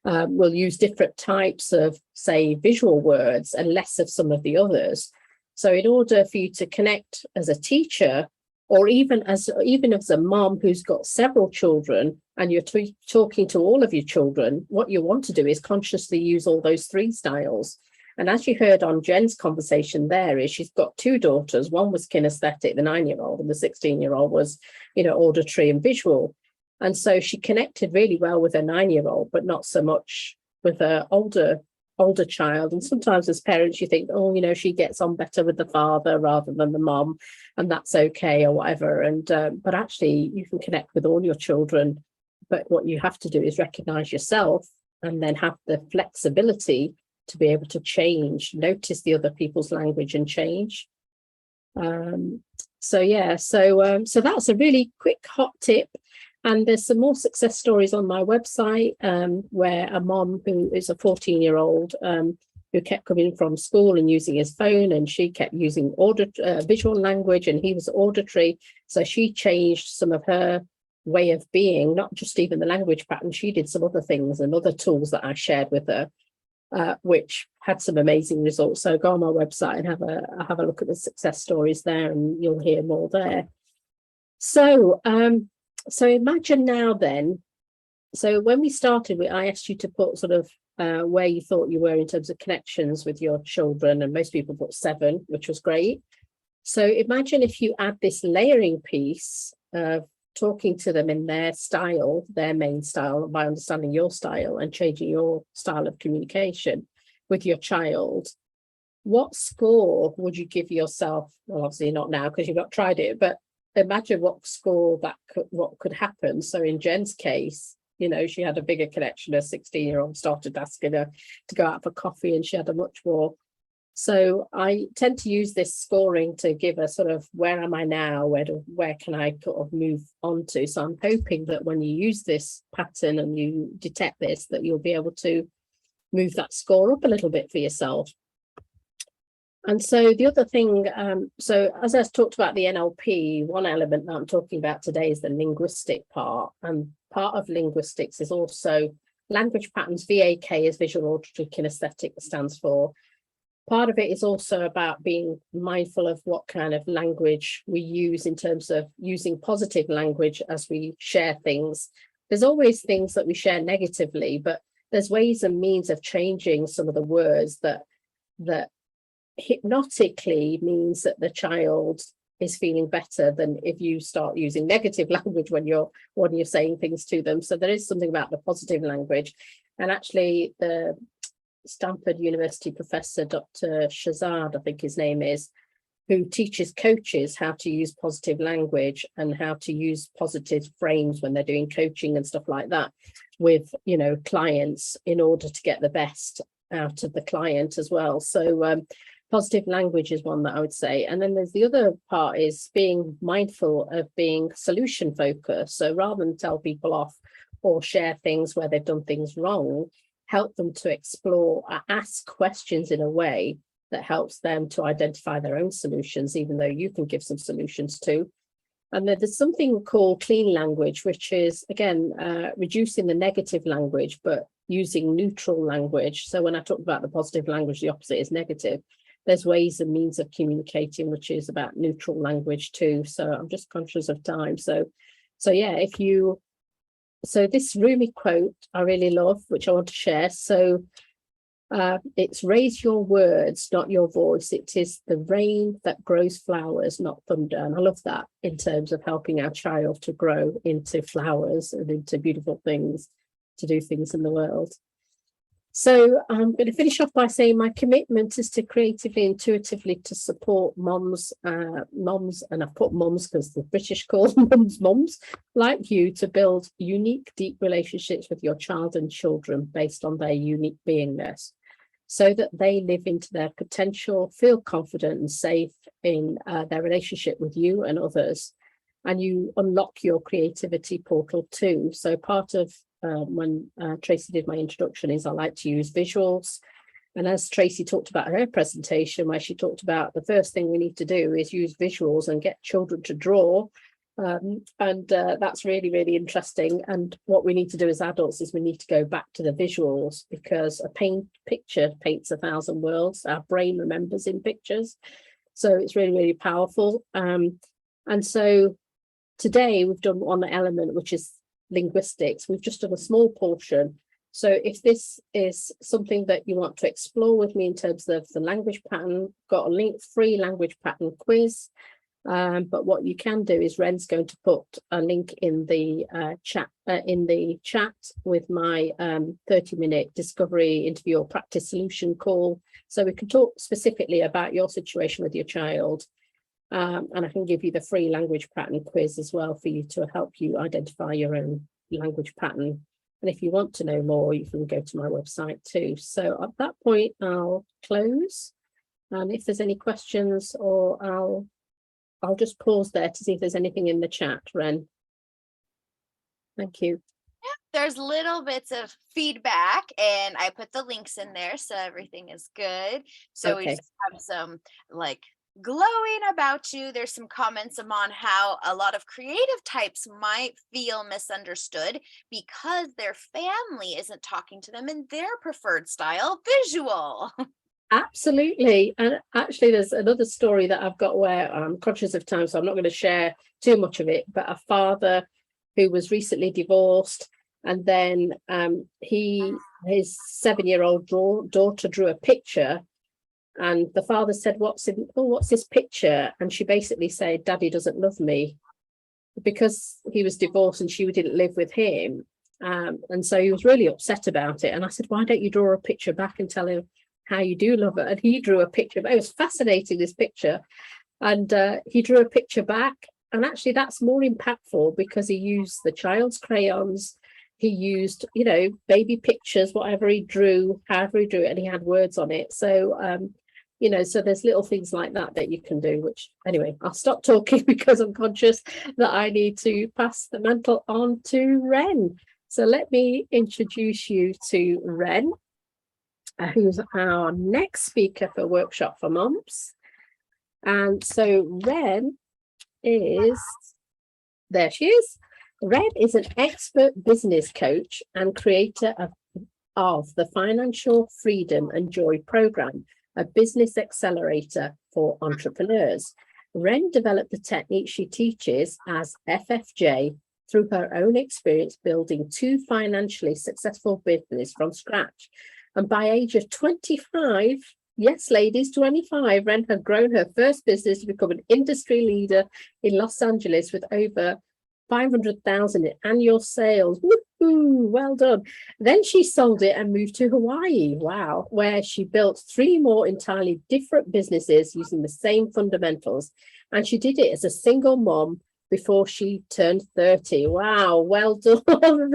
We'll use different types of, say, visual words and less of some of the others. So in order for you to connect as a teacher, or even as a mom who's got several children and you're talking to all of your children, what you want to do is consciously use all those 3 styles. And as you heard on Jen's conversation there, is she's got 2 daughters. One was kinesthetic, the 9-year-old, and the 16-year-old was, auditory and visual. And so she connected really well with her 9-year-old, but not so much with her older child. And sometimes as parents, you think, she gets on better with the father rather than the mom, and that's okay or whatever. And but actually you can connect with all your children. But what you have to do is recognize yourself and then have the flexibility to be able to change, notice the other people's language and change. So that's a really quick hot tip. And there's some more success stories on my website, where a mom who is a 14-year-old who kept coming from school and using his phone, and she kept using visual language, and he was auditory. So she changed some of her way of being, not just even the language pattern. She did some other things and other tools that I shared with her, which had some amazing results. So go on my website and have a look at the success stories there, and you'll hear more there. So imagine now then, so when we started, I asked you to put sort of where you thought you were in terms of connections with your children, and most people put 7, which was great. So imagine if you add this layering piece of talking to them in their style, their main style, by understanding your style and changing your style of communication with your child. What score would you give yourself? Well, obviously not now because you've not tried it, but imagine what score what could happen. So in Jen's case, she had a bigger connection. Her 16-year-old started asking her to go out for coffee, and she had a much more. So I tend to use this scoring to give a sort of, where am I now? Where can I sort of move on to? So I'm hoping that when you use this pattern and you detect this, that you'll be able to move that score up a little bit for yourself. And so the other thing, so as I talked about the NLP, one element that I'm talking about today is the linguistic part. And part of linguistics is also language patterns. VAK is visual, auditory, kinesthetic, stands for. Part of it is also about being mindful of what kind of language we use in terms of using positive language as we share things. There's always things that we share negatively, but there's ways and means of changing some of the words that hypnotically means that the child is feeling better than if you start using negative language when you're saying things to them. So there is something about the positive language. And actually the Stanford University professor, Dr. Shazad, I think his name is, who teaches coaches how to use positive language and how to use positive frames when they're doing coaching and stuff like that with, clients, in order to get the best out of the client as well. So positive language is one that I would say. And then there's the other part is being mindful of being solution focused. So rather than tell people off or share things where they've done things wrong, help them to explore, ask questions in a way that helps them to identify their own solutions, even though you can give some solutions too. And then there's something called clean language, which is, again, reducing the negative language, but using neutral language. So when I talk about the positive language, the opposite is negative. There's ways and means of communicating, which is about neutral language too. So I'm just conscious of time. So yeah, so this Rumi quote I really love, which I want to share. So it's raise your words, not your voice. It is the rain that grows flowers, not thunder. And I love that in terms of helping our child to grow into flowers and into beautiful things, to do things in the world. So I'm going to finish off by saying my commitment is to creatively, intuitively to support moms, and I've put mums because the British call mums like you to build unique, deep relationships with your child and children based on their unique beingness, so that they live into their potential, feel confident and safe in their relationship with you and others, and you unlock your creativity portal too. So part of when Tracy did my introduction is I like to use visuals. And as Tracy talked about her presentation, where she talked about the first thing we need to do is use visuals and get children to draw. That's really, really interesting. And what we need to do as adults is we need to go back to the visuals, because a picture paints 1,000 worlds. Our brain remembers in pictures. So it's really, really powerful. And so today we've done one element, which is linguistics. We've just done a small portion. So if this is something that you want to explore with me in terms of the language pattern, got a free language pattern quiz. But what you can do is Ren's going to put a link in the chat with my 30-minute discovery interview or practice solution call, so we can talk specifically about your situation with your child. And I can give you the free language pattern quiz as well for you to help you identify your own language pattern. And if you want to know more, you can go to my website too. So at that point, I'll close. And if there's any questions, or I'll just pause there to see if there's anything in the chat, Ren. Thank you. There's little bits of feedback, and I put the links in there, so everything is good. So we just have some like glowing about you. There's some comments on how a lot of creative types might feel misunderstood because their family isn't talking to them in their preferred style, visual. Absolutely. And actually, there's another story that I've got where I'm conscious of time, so I'm not going to share too much of it, but a father who was recently divorced, and then his 7-year-old daughter drew a picture, and the father said, what's this picture? And she basically said, Daddy doesn't love me, because he was divorced and she didn't live with him. And so he was really upset about it. And I said, why don't you draw a picture back and tell him how you do love her? And he drew a picture. It was fascinating, this picture. And he drew a picture back. And actually that's more impactful, because he used the child's crayons. He used, baby pictures, whatever he drew, however he drew it, and he had words on it. So, so there's little things like that you can do, which anyway, I'll stop talking because I'm conscious that I need to pass the mantle on to Ren. So let me introduce you to Ren, who's our next speaker for Workshop for Moms. And so Ren there she is. Ren is an expert business coach and creator of the Financial Freedom and Joy program, a business accelerator for entrepreneurs. Ren developed the technique she teaches as FFJ through her own experience building 2 financially successful businesses from scratch. And by age of 25, yes, ladies, 25, Ren had grown her first business to become an industry leader in Los Angeles with over 500,000 in annual sales. Woohoo, well done. Then she sold it and moved to Hawaii, wow, where she built 3 more entirely different businesses using the same fundamentals. And she did it as a single mom before she turned 30. Wow, well done,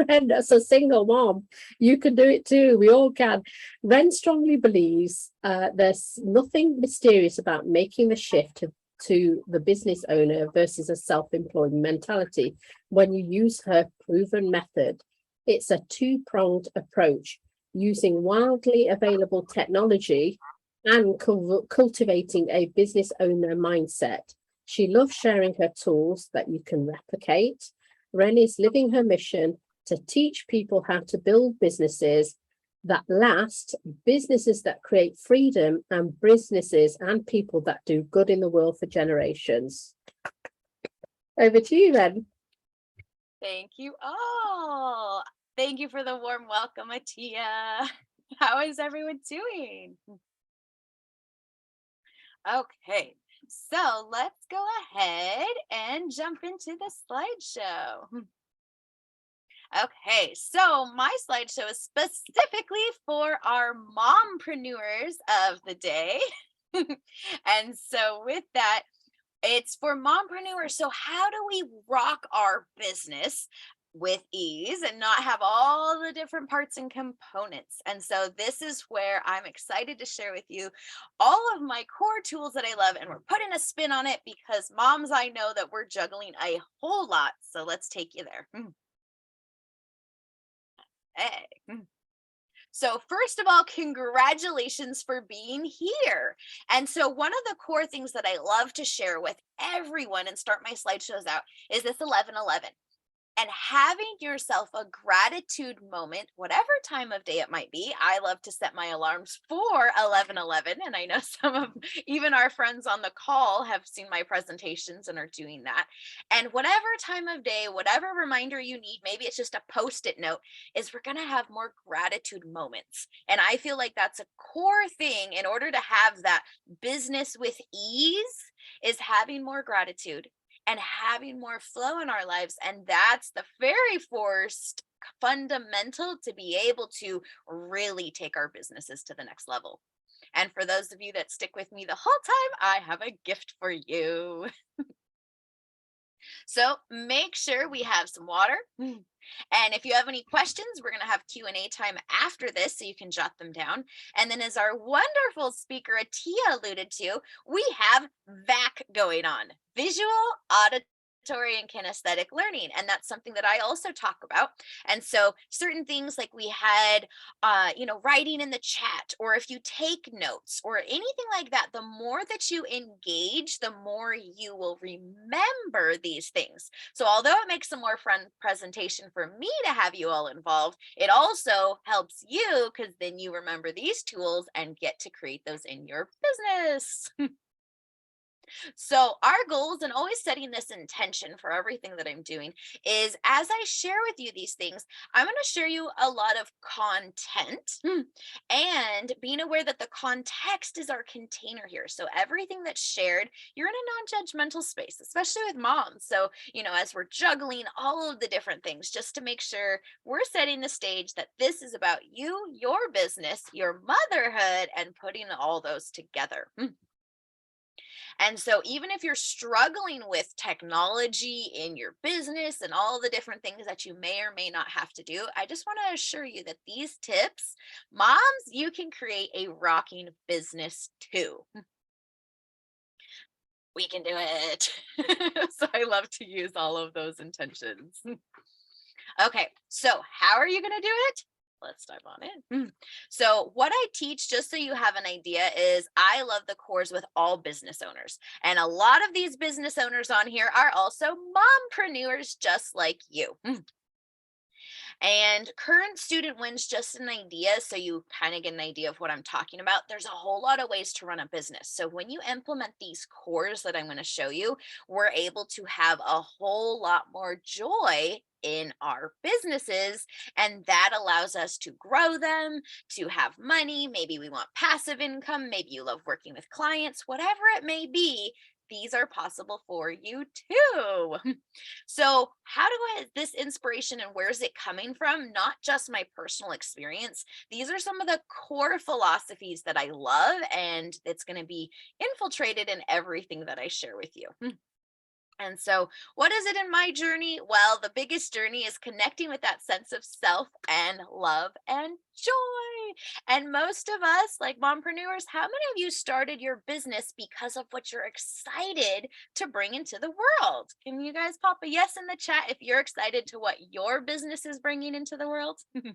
Ren, as a single mom. You can do it too, we all can. Ren strongly believes there's nothing mysterious about making the shift to the business owner versus a self-employed mentality when you use her proven method. It's a 2-pronged approach, using widely available technology and cultivating a business owner mindset. She loves sharing her tools that you can replicate. Ren is living her mission to teach people how to build businesses that last, businesses that create freedom, and businesses and people that do good in the world for generations. Over to you, Ren. Thank you all. Thank you for the warm welcome, Atiya. How is everyone doing? Okay, so let's go ahead and jump into the slideshow. Okay, so my slideshow is specifically for our mompreneurs of the day. And so with that, it's for mompreneurs. So how do we rock our business with ease and not have all the different parts and components? And so this is where I'm excited to share with you all of my core tools that I love, and we're putting a spin on it because moms, I know that we're juggling a whole lot. So let's take you there. Hey. So first of all, congratulations for being here. And so one of the core things that I love to share with everyone and start my slideshows out is this 1111. And having yourself a gratitude moment, whatever time of day it might be. I love to set my alarms for 11:11, and I know some of even our friends on the call have seen my presentations and are doing that. And whatever time of day, whatever reminder you need, maybe it's just a post-it note, is we're going to have more gratitude moments. And I feel like that's a core thing in order to have that business with ease, is having more gratitude and having more flow in our lives. And that's the very first fundamental to be able to really take our businesses to the next level. And for those of you that stick with me the whole time, I have a gift for you. So make sure we have some water. And if you have any questions, we're going to have Q&A time after this, so you can jot them down. And then, as our wonderful speaker Atiya alluded to, we have VAC going on, visual, auditory, and kinesthetic learning. And that's something that I also talk about. And so certain things like we had, writing in the chat, or if you take notes or anything like that, the more that you engage, the more you will remember these things. So although it makes a more fun presentation for me to have you all involved, it also helps you because then you remember these tools and get to create those in your business. So our goals, and always setting this intention for everything that I'm doing, is as I share with you these things, I'm going to share you a lot of content and being aware that the context is our container here. So everything that's shared, you're in a non-judgmental space, especially with moms. So, as we're juggling all of the different things, just to make sure we're setting the stage that this is about you, your business, your motherhood, and putting all those together. And so even if you're struggling with technology in your business and all the different things that you may or may not have to do, I just want to assure you that these tips, moms, you can create a rocking business too. We can do it. So I love to use all of those intentions. Okay, so how are you going to do it? Let's dive on in. So what I teach, just so you have an idea, is I love the course with all business owners. And a lot of these business owners on here are also mompreneurs just like you. And current student wins, just an idea, so you kind of get an idea of what I'm talking about. There's a whole lot of ways to run a business. So when you implement these cores that I'm going to show you, we're able to have a whole lot more joy in our businesses, and that allows us to grow them, to have money. Maybe we want passive income, maybe you love working with clients, whatever it may be. These are possible for you too. So how do I this inspiration, and where's it coming from? Not just my personal experience. These are some of the core philosophies that I love, and it's going to be infiltrated in everything that I share with you. And so what is it in my journey? Well, the biggest journey is connecting with that sense of self and love and joy. And most of us, like mompreneurs, how many of you started your business because of what you're excited to bring into the world? Can you guys pop a yes in the chat if you're excited to what your business is bringing into the world? Okay.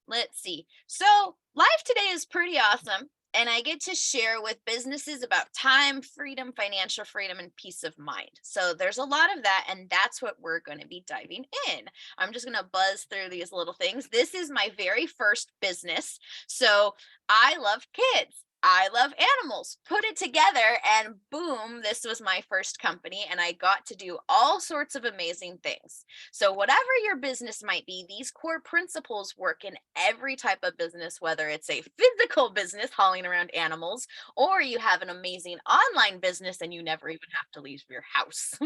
Let's see. So life today is pretty awesome. And I get to share with businesses about time, freedom, financial freedom, and peace of mind. So there's a lot of that, and that's what we're going to be diving in. I'm just going to buzz through these little things. This is my very first business. So I love kids. I love animals, put it together, and boom, this was my first company, and I got to do all sorts of amazing things. So whatever your business might be, these core principles work in every type of business, whether it's a physical business hauling around animals, or you have an amazing online business and you never even have to leave your house.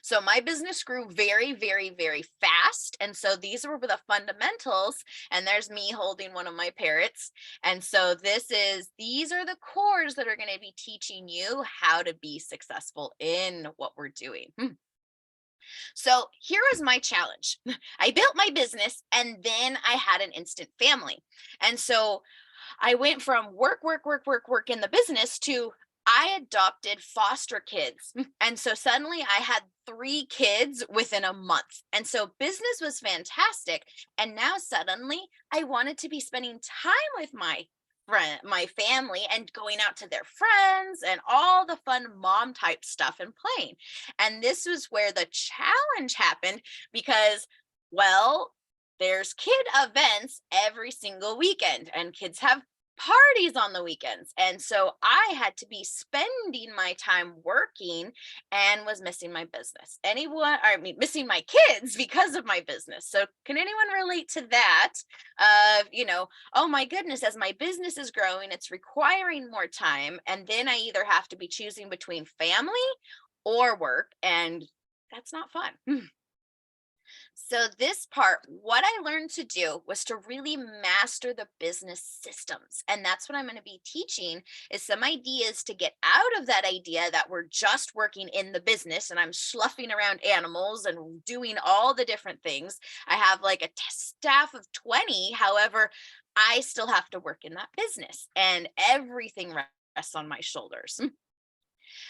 So my business grew very, very, very fast. And so these were the fundamentals. And there's me holding one of my parrots. And so these are the cores that are going to be teaching you how to be successful in what we're doing. So here was my challenge. I built my business and then I had an instant family. And so I went from work in the business to I adopted foster kids. And so suddenly I had 3 kids within a month. And so business was fantastic. And now suddenly I wanted to be spending time with my family and going out to their friends and all the fun mom type stuff and playing. And this was where the challenge happened because, well, there's kid events every single weekend and kids have parties on the weekends. And so I had to be spending my time working and was missing my business. Missing my kids because of my business. So can anyone relate to that? Oh my goodness, as my business is growing, it's requiring more time. And then I either have to be choosing between family or work. And that's not fun. So this part, what I learned to do was to really master the business systems. And that's what I'm going to be teaching is some ideas to get out of that idea that we're just working in the business and I'm sloughing around animals and doing all the different things. I have like a staff of 20. However, I still have to work in that business and everything rests on my shoulders.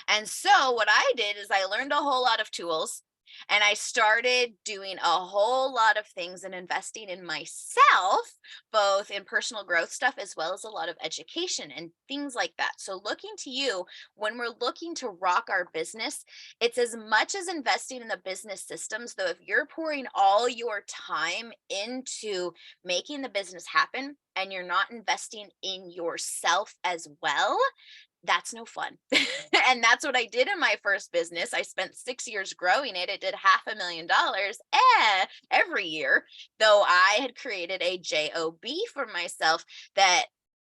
And so what I did is I learned a whole lot of tools and I started doing a whole lot of things and investing in myself, both in personal growth stuff as well as a lot of education and things like that. So looking to you, when we're looking to rock our business, it's as much as investing in the business systems, though if you're pouring all your time into making the business happen and you're not investing in yourself as well, that's no fun. And that's what I did in my first business. I spent 6 years growing it. It did $500,000 every year, though I had created a job for myself that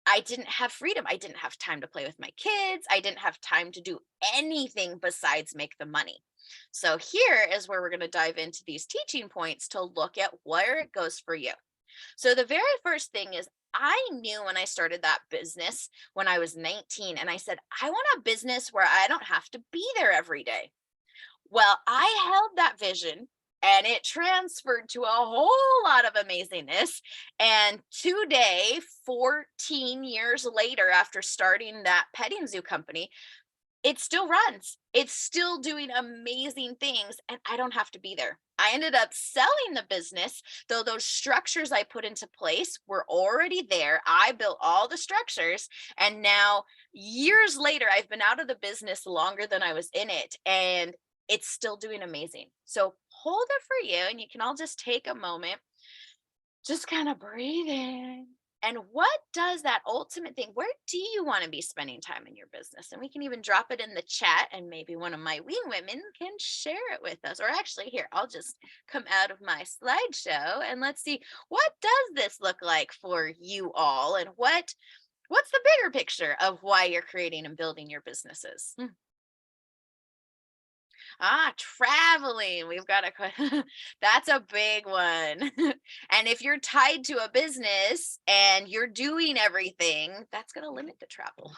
I didn't have freedom. I didn't have time to play with my kids. I didn't have time to do anything besides make the money. So here is where we're going to dive into these teaching points to look at where it goes for you. So the very first thing is I knew when I started that business when I was 19 and I said, I want a business where I don't have to be there every day. Well, I held that vision and it transferred to a whole lot of amazingness. And today, 14 years later, after starting that petting zoo company, it still runs. It's still doing amazing things and I don't have to be there. I ended up selling the business, though those structures I put into place were already there. I built all the structures and now years later, I've been out of the business longer than I was in it and it's still doing amazing. So hold it for you and you can all just take a moment, just kind of breathe in. And what does that ultimate thing? Where do you want to be spending time in your business? And we can even drop it in the chat and maybe one of my wing women can share it with us. Or actually, here, I'll just come out of my slideshow and let's see, what does this look like for you all? And what's the bigger picture of why you're creating and building your businesses? Traveling. We've got a that's a big one. And if you're tied to a business and you're doing everything, that's going to limit the travel.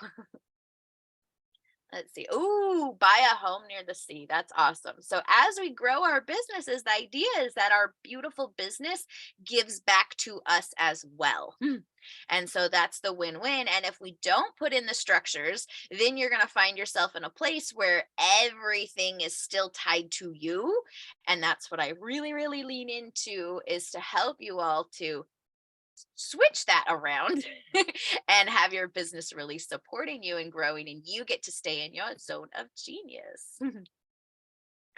Let's see. Ooh, buy a home near the sea. That's awesome. So as we grow our businesses, the idea is that our beautiful business gives back to us as well. And so that's the win-win. And if we don't put in the structures, then you're going to find yourself in a place where everything is still tied to you. And that's what I really, really lean into is to help you all to switch that around and have your business really supporting you and growing and you get to stay in your zone of genius.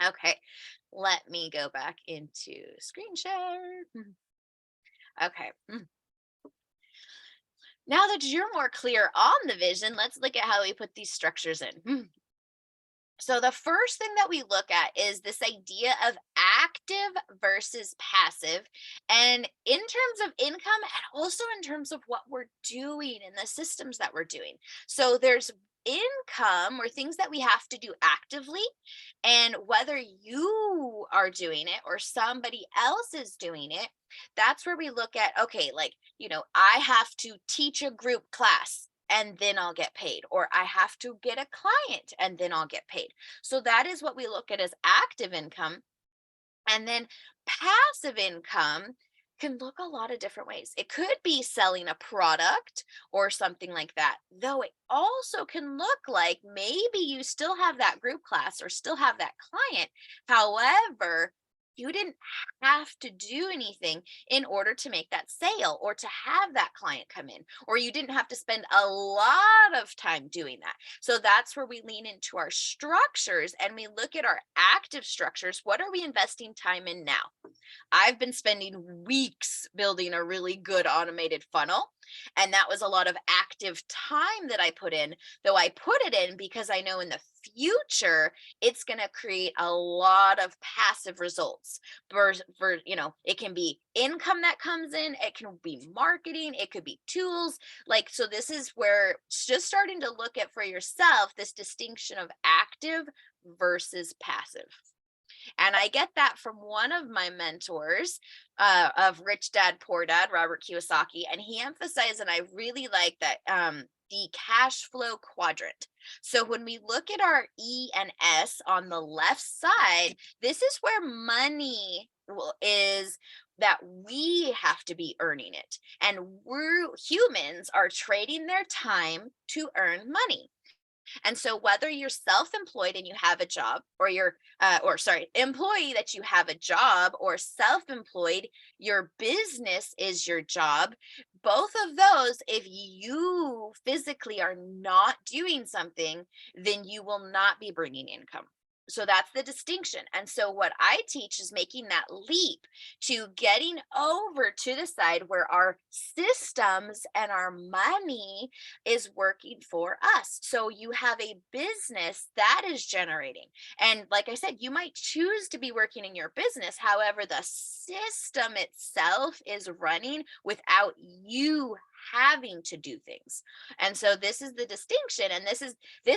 Okay, let me go back into screen share. Okay. Now that you're more clear on the vision, let's look at how we put these structures in. So the first thing that we look at is this idea of active versus passive, and in terms of income and also in terms of what we're doing and the systems that we're doing. So there's income or things that we have to do actively, and whether you are doing it or somebody else is doing it, that's where we look at, okay, like, I have to teach a group class and then I'll get paid, or I have to get a client and then I'll get paid. So that is what we look at as active income. And then passive income can look a lot of different ways. It could be selling a product or something like that, though it also can look like maybe you still have that group class or still have that client. However, you didn't have to do anything in order to make that sale or to have that client come in, or you didn't have to spend a lot of time doing that. So that's where we lean into our structures and we look at our active structures. What are we investing time in now? I've been spending weeks building a really good automated funnel. And that was a lot of active time that I put in, though I put it in because I know in the future, it's going to create a lot of passive results it can be income that comes in. It can be marketing. It could be tools. So this is where just starting to look at for yourself, this distinction of active versus passive. And I get that from one of my mentors of Rich Dad, Poor Dad, Robert Kiyosaki. And he emphasized, and I really like that, the cash flow quadrant. So when we look at our E and S on the left side, this is where money is, that we have to be earning it. And humans are trading their time to earn money. And so whether you're self-employed and you have a job, or employee that you have a job, or self-employed, your business is your job. Both of those, if you physically are not doing something, then you will not be bringing income. So that's the distinction. And so what I teach is making that leap to getting over to the side where our systems and our money is working for us. So you have a business that is generating. And like I said, you might choose to be working in your business. However, the system itself is running without you having to do things. And so this is the distinction. And this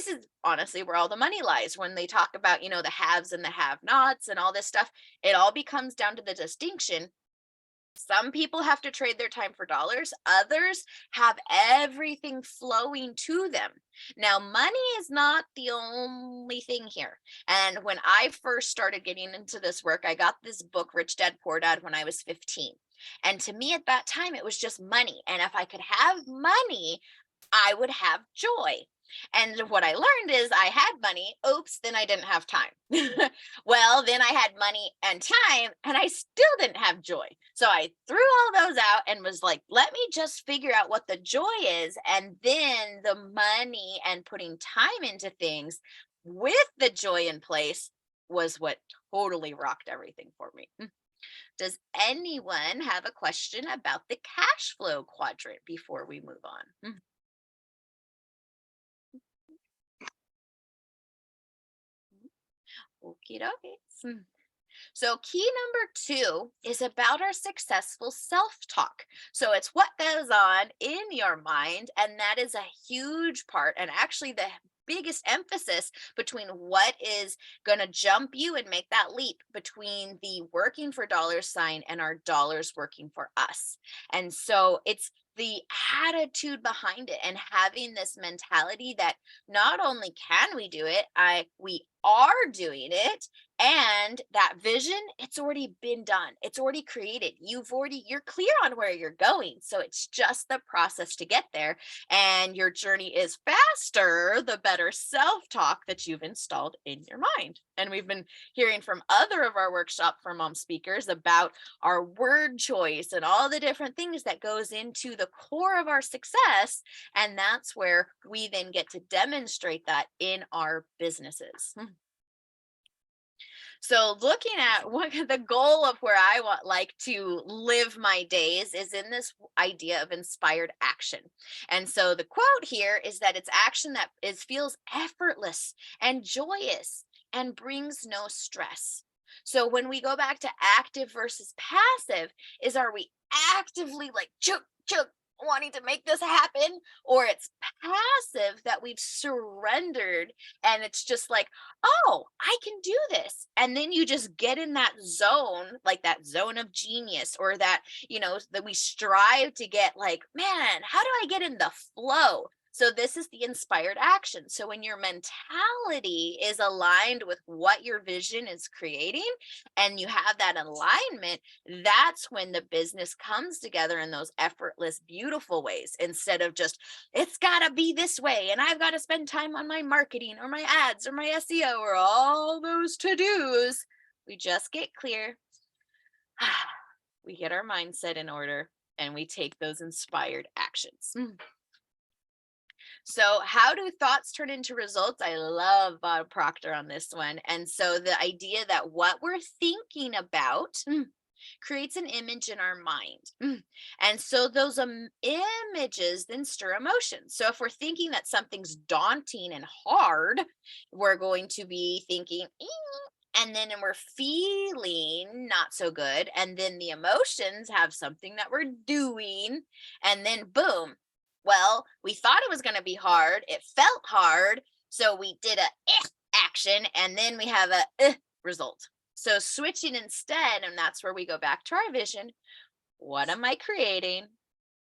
is honestly where all the money lies. When they talk about, the haves and the have-nots and all this stuff, it all becomes down to the distinction. Some people have to trade their time for dollars. Others have everything flowing to them. Now, money is not the only thing here. And when I first started getting into this work, I got this book, Rich Dad, Poor Dad, when I was 15. And to me at that time, it was just money. And if I could have money, I would have joy. And what I learned is I had money. Oops, then I didn't have time. Well, then I had money and time and I still didn't have joy. So I threw all those out and was like, let me just figure out what the joy is. And then the money and putting time into things with the joy in place was what totally rocked everything for me. Does anyone have a question about the cash flow quadrant before we move on? Okie dokie. So key number 2 is about our successful self-talk. So it's what goes on in your mind, and that is a huge part, and actually the biggest emphasis between what is going to jump you and make that leap between the working for dollar sign and our dollars working for us. And so it's the attitude behind it and having this mentality that not only can we do it, we are doing it, and that vision, it's already been done. It's already created. You're clear on where you're going. So it's just the process to get there. And your journey is faster, the better self-talk that you've installed in your mind. And we've been hearing from other of our workshop for mom speakers about our word choice and all the different things that goes into the core of our success. And that's where we then get to demonstrate that in our businesses. So looking at what the goal of where I like to live my days is in this idea of inspired action. And so the quote here is that it's action that feels effortless and joyous and brings no stress. So when we go back to active versus passive, are we actively like chuk chuk wanting to make this happen, or it's passive that we've surrendered and it's just like, oh, I can do this. And then you just get in that zone, like that zone of genius, or that, that we strive to get like, man, how do I get in the flow? So this is the inspired action. So when your mentality is aligned with what your vision is creating and you have that alignment, that's when the business comes together in those effortless, beautiful ways, instead of just, it's got to be this way and I've got to spend time on my marketing or my ads or my SEO or all those to-dos. We just get clear. We get our mindset in order and we take those inspired actions. So how do thoughts turn into results? I love Bob Proctor on this one. And so the idea that what we're thinking about creates an image in our mind. And so those images then stir emotions. So if we're thinking that something's daunting and hard, we're going to be thinking, and then we're feeling not so good. And then the emotions have something that we're doing. And then boom. Well, we thought it was going to be hard. It felt hard. So we did a action and then we have a result. So switching instead, and that's where we go back to our vision. What am I creating?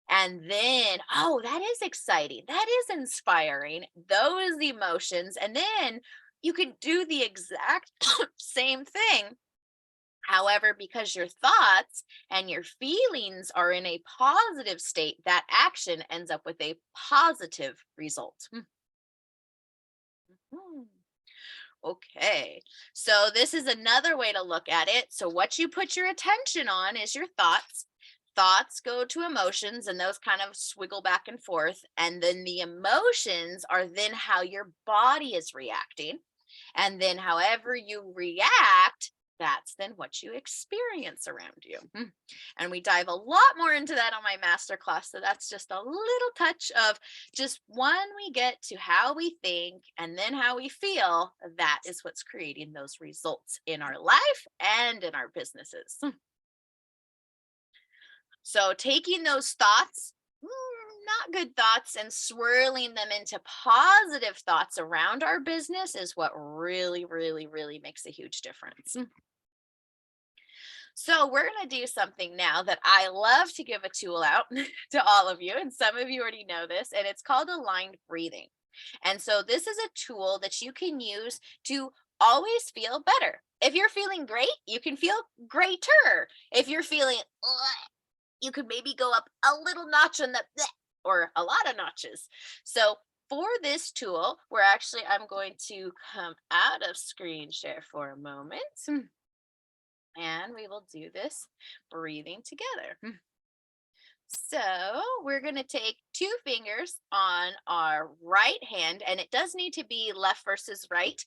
And then, oh, that is exciting. That is inspiring. Those emotions. And then you can do the exact same thing. However, because your thoughts and your feelings are in a positive state, that action ends up with a positive result. Okay, so this is another way to look at it. So what you put your attention on is your thoughts. Thoughts go to emotions and those kind of swiggle back and forth. And then the emotions are then how your body is reacting. And then however you react, that's then what you experience around you. And we dive a lot more into that on my masterclass. So that's just a little touch of just when we get to how we think and then how we feel, that is what's creating those results in our life and in our businesses. So taking those thoughts, not good thoughts, and swirling them into positive thoughts around our business is what really, really, really makes a huge difference. So we're going to do something now that I love to give a tool out to all of you. And some of you already know this, and it's called aligned breathing. And so this is a tool that you can use to always feel better. If you're feeling great, you can feel greater. If you're feeling, you could maybe go up a little notch on the, or a lot of notches. So for this tool, I'm going to come out of screen share for a moment. And we will do this breathing together. So we're going to take 2 fingers on our right hand, and it does need to be left versus right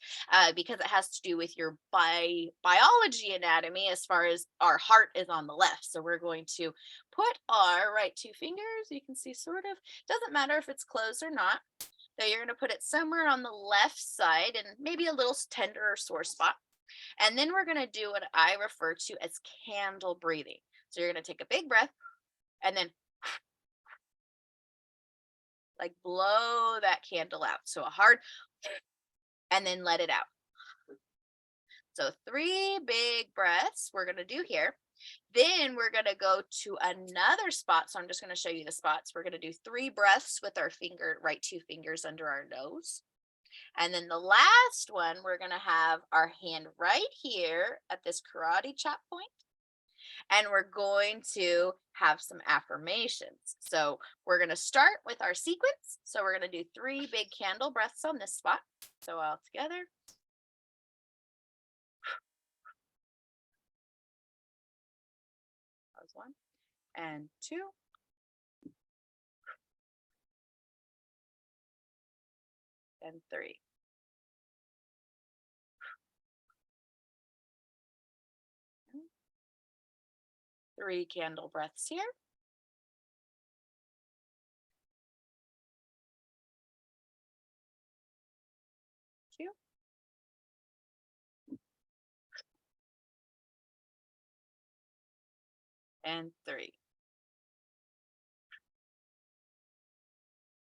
because it has to do with your biology anatomy as far as our heart is on the left. So we're going to put our right 2 fingers, you can see sort of, doesn't matter if it's closed or not. So you're going to put it somewhere on the left side and maybe a little tender or sore spot. And then we're going to do what I refer to as candle breathing. So you're going to take a big breath and then like blow that candle out. So a hard and then let it out. So 3 big breaths we're going to do here. Then we're going to go to another spot. So I'm just going to show you the spots. We're going to do 3 breaths with our right 2 fingers under our nose. And then the last one, we're going to have our hand right here at this karate chop point. And we're going to have some affirmations. So we're going to start with our sequence. So we're going to do 3 big candle breaths on this spot. So all together. That was 1 and 2. And 3. 3 candle breaths here. Two. And 3.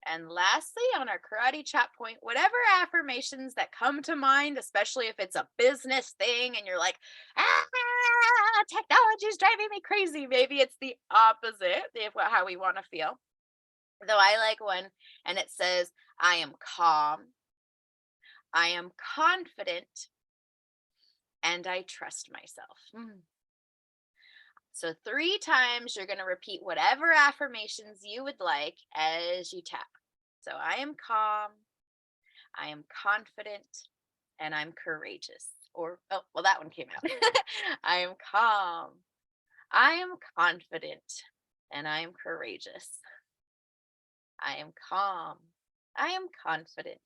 And lastly, on our karate chat point, whatever affirmations that come to mind, especially if it's a business thing and you're like, technology is driving me crazy. Maybe it's the opposite of how we want to feel. Though I like one, and it says, I am calm, I am confident, and I trust myself. So 3 times you're going to repeat whatever affirmations you would like as you tap. So I am calm, I am confident, and I'm courageous. Or, oh, well, that one came out. I am calm, I am confident, and I am courageous. I am calm, I am confident,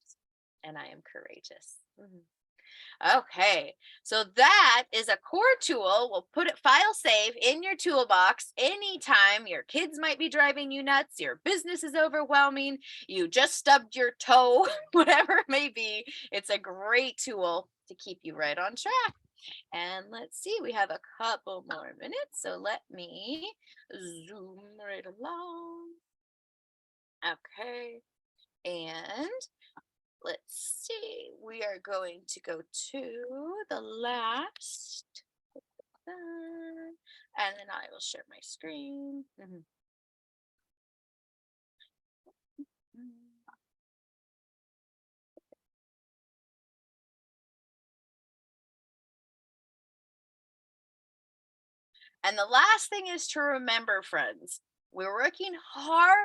and I am courageous. Okay, so that is a core tool. We'll put it file save in your toolbox anytime your kids might be driving you nuts, your business is overwhelming, you just stubbed your toe, whatever it may be. It's a great tool to keep you right on track. And let's see, we have a couple more minutes, so let me zoom right along. Okay, and let's see, we are going to go to the last, and then I will share my screen. And the last thing is to remember, friends, we're working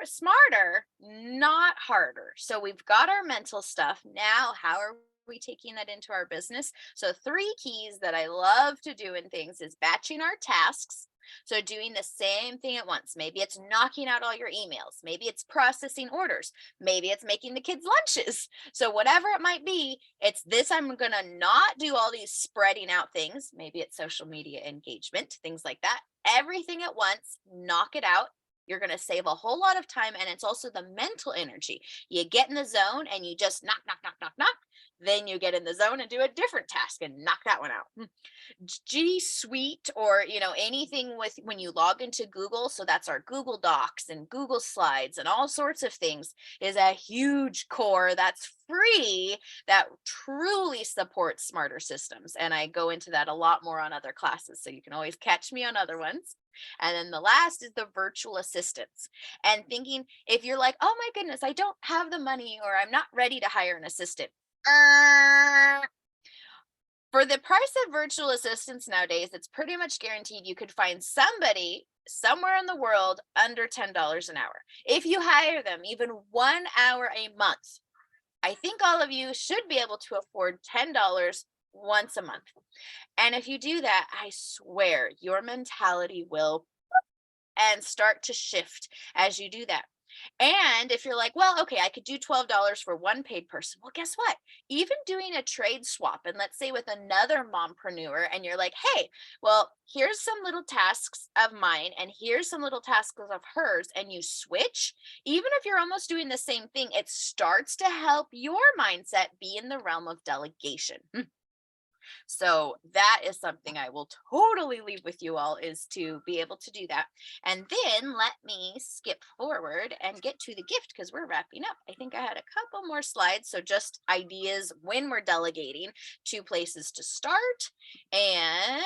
smarter, not harder. So we've got our mental stuff. Now, how are we taking that into our business? So 3 keys that I love to do in things is batching our tasks. So doing the same thing at once. Maybe it's knocking out all your emails. Maybe it's processing orders. Maybe it's making the kids lunches. So whatever it might be, it's this. I'm going to not do all these spreading out things. Maybe it's social media engagement, things like that. Everything at once, knock it out. You're going to save a whole lot of time. And it's also the mental energy. You get in the zone and you just knock, knock, knock, knock, knock. Then you get in the zone and do a different task and knock that one out. G Suite, or anything with when you log into Google, so that's our Google Docs and Google Slides and all sorts of things, is a huge core that's free that truly supports smarter systems. And I go into that a lot more on other classes, so you can always catch me on other ones. And then the last is the virtual assistants. And thinking, if you're like, oh my goodness, I don't have the money, or I'm not ready to hire an assistant. For the price of virtual assistants nowadays, it's pretty much guaranteed you could find somebody somewhere in the world under $10 an hour. If you hire them even 1 hour a month, I think all of you should be able to afford $10 once a month. And if you do that, I swear your mentality will and start to shift as you do that. And if you're like, well, okay, I could do $12 for one paid person. Well, guess what? Even doing a trade swap, and let's say with another mompreneur, and you're like, hey, well, here's some little tasks of mine, and here's some little tasks of hers, and you switch, even if you're almost doing the same thing, it starts to help your mindset be in the realm of delegation. So that is something I will totally leave with you all, is to be able to do that. And then let me skip forward and get to the gift, because we're wrapping up. I think I had a couple more slides. So just ideas when we're delegating, 2 places to start, and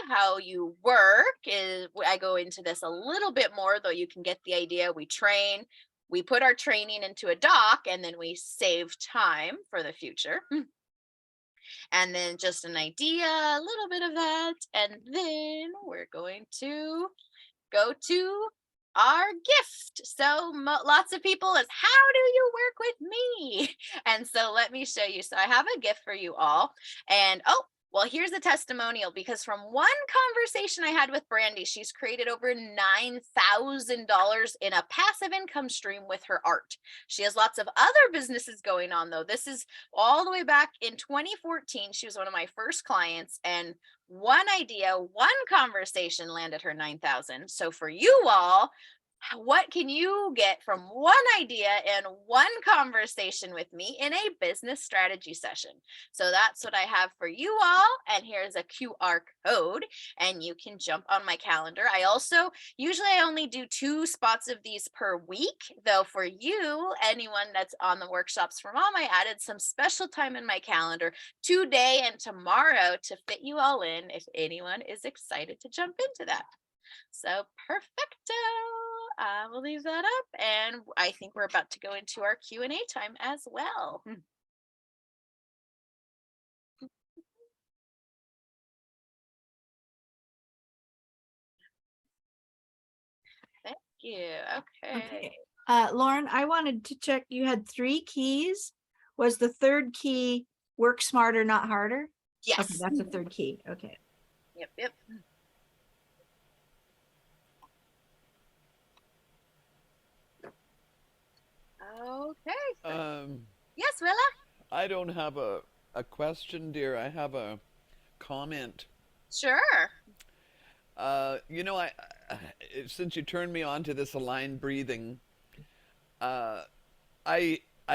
how you work is, I go into this a little bit more, though you can get the idea. We train, we put our training into a doc, and then we save time for the future. And then just an idea, a little bit of that. And then we're going to go to our gift. So lots of people is, how do you work with me? And so let me show you. So I have a gift for you all. And Well, here's a testimonial, because from one conversation I had with Brandy, she's created over $9,000 in a passive income stream with her art. She has lots of other businesses going on, though. This is all the way back in 2014. She was one of my first clients, and one idea, one conversation landed her 9,000. So for you all, what can you get from one idea and one conversation with me in a business strategy session? So that's what I have for you all. And here's a QR code, and you can jump on my calendar. I also, usually I only do 2 spots of these per week, though for you, anyone that's on the workshops for mom, I added some special time in my calendar today and tomorrow to fit you all in if anyone is excited to jump into that. So perfecto. We'll leave that up, and I think we're about to go into our Q&A time as well. Thank you. Okay. Lauren, I wanted to check, you had 3 keys. Was the 3rd key work smarter, not harder? Yes. Okay, that's the 3rd key. Okay. Yep. Okay. Yes, Willa? I don't have a question, dear. I have a comment. Sure. You know, since you turned me on to this aligned breathing, I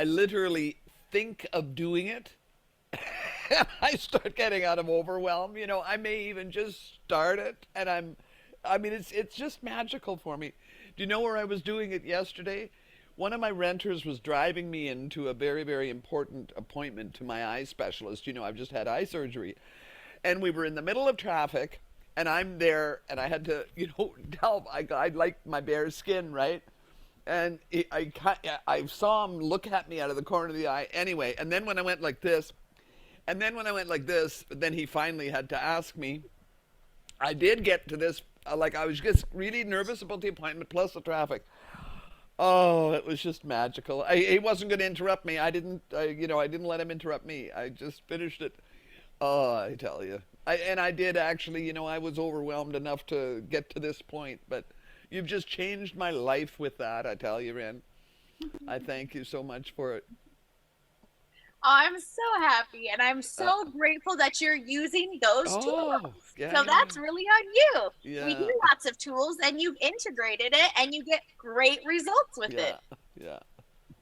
literally think of doing it, and I start getting out of overwhelm. You know, I may even just start it, and I mean, it's just magical for me. Do you know where I was doing it yesterday? One of my renters was driving me into a very, very important appointment to my eye specialist. You know, I've just had eye surgery. And we were in the middle of traffic, and I'm there, and I had to, you know, tell, I like my bare skin, right? And I saw him look at me out of the corner of the eye anyway. And then when I went like this, then he finally had to ask me. I did get to this, like I was just really nervous about the appointment plus the traffic. Oh, it was just magical. He wasn't going to interrupt me. I didn't let him interrupt me. I just finished it. Oh, I tell you. I did actually, you know, I was overwhelmed enough to get to this point, but you've just changed my life with that, I tell you, Ren. I thank you so much for it. I'm so happy, and I'm so grateful that you're using those tools. Yeah, so that's really on you. Yeah. We do lots of tools, and you've integrated it, and you get great results with it. Yeah.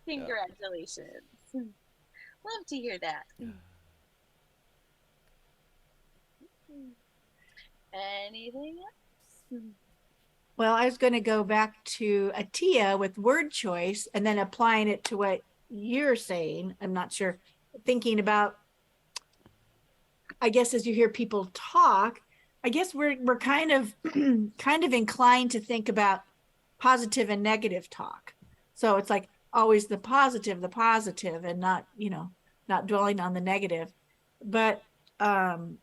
Congratulations. Love to hear that. Anything else? Well, I was going to go back to Atiya with word choice and then applying it to what you're saying. I'm not sure, thinking about, I guess, as you hear people talk, I guess we're kind of inclined to think about positive and negative talk. So it's like always the positive, and not, you know, not dwelling on the negative. But I'm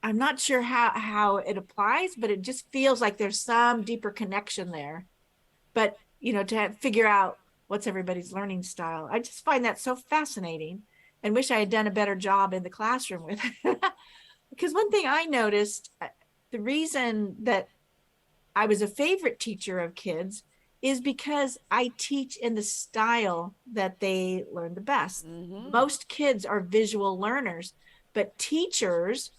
not sure how it applies, but it just feels like there's some deeper connection there. But, you know, to figure out what's everybody's learning style, I just find that so fascinating and wish I had done a better job in the classroom with it. Because one thing I noticed, the reason that I was a favorite teacher of kids is because I teach in the style that they learn the best. Mm-hmm. Most kids are visual learners, but teachers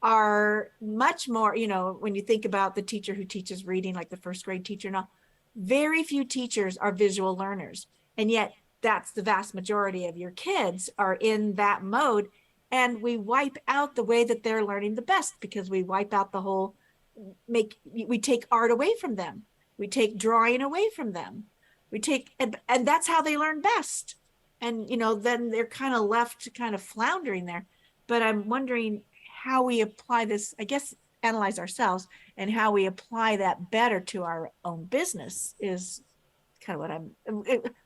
are much more, you know, when you think about the teacher who teaches reading, like the first grade teacher, now, very few teachers are visual learners. And yet that's the vast majority of your kids are in that mode. And we wipe out the way that they're learning the best because we wipe out the whole, we take art away from them. We take drawing away from them. We take, and that's how they learn best. And, you know, then they're kind of left kind of floundering there. But I'm wondering how we apply this, I guess, analyze ourselves and how we apply that better to our own business is kind of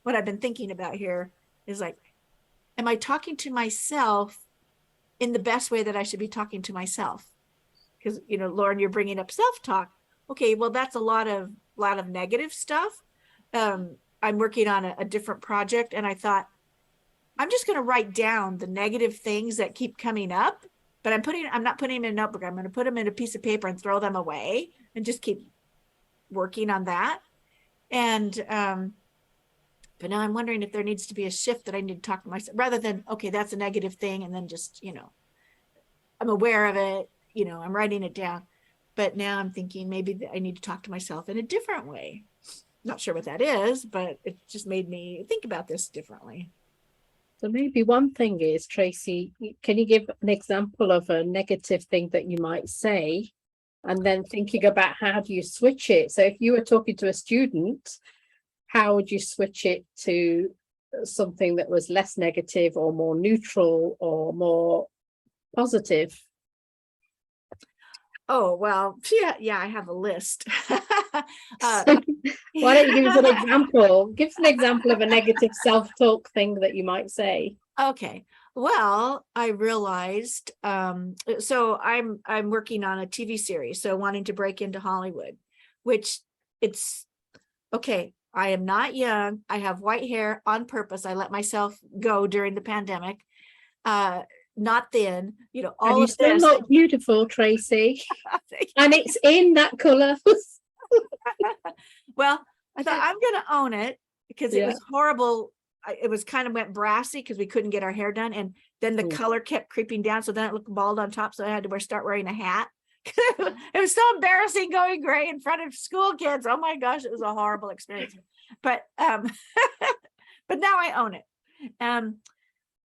what I've been thinking about here is like, am I talking to myself in the best way that I should be talking to myself? Because, you know, Lauren, you're bringing up self-talk. Okay, well, that's a lot of negative stuff. I'm working on a different project, and I thought, I'm just going to write down the negative things that keep coming up but I'm not putting them in a notebook. I'm going to put them in a piece of paper and throw them away and just keep working on that. And, but now I'm wondering if there needs to be a shift that I need to talk to myself rather than, okay, that's a negative thing. And then just, I'm aware of it, I'm writing it down. But now I'm thinking maybe I need to talk to myself in a different way. Not sure what that is, but it just made me think about this differently. So maybe one thing is, Tracy, can you give an example of a negative thing that you might say? And then thinking about how do you switch it? So if you were talking to a student, how would you switch it to something that was less negative or more neutral or more positive? Oh, well, yeah, I have a list. Why don't you give us an example? Give us an example of a negative self-talk thing that you might say. Okay. Well, I realized, so I'm working on a TV series, so wanting to break into Hollywood, which it's okay. I am not young. I have white hair on purpose. I let myself go during the pandemic. Not thin, all And you of still this. look beautiful, Tracy. And it's in that color. Well, I thought I'm going to own it because it Yeah. was horrible. It was kind of went brassy because we couldn't get our hair done. And then the color kept creeping down. So then it looked bald on top. So I had to start wearing a hat. It was so embarrassing going gray in front of school kids. Oh my gosh, it was a horrible experience. But but now I own it.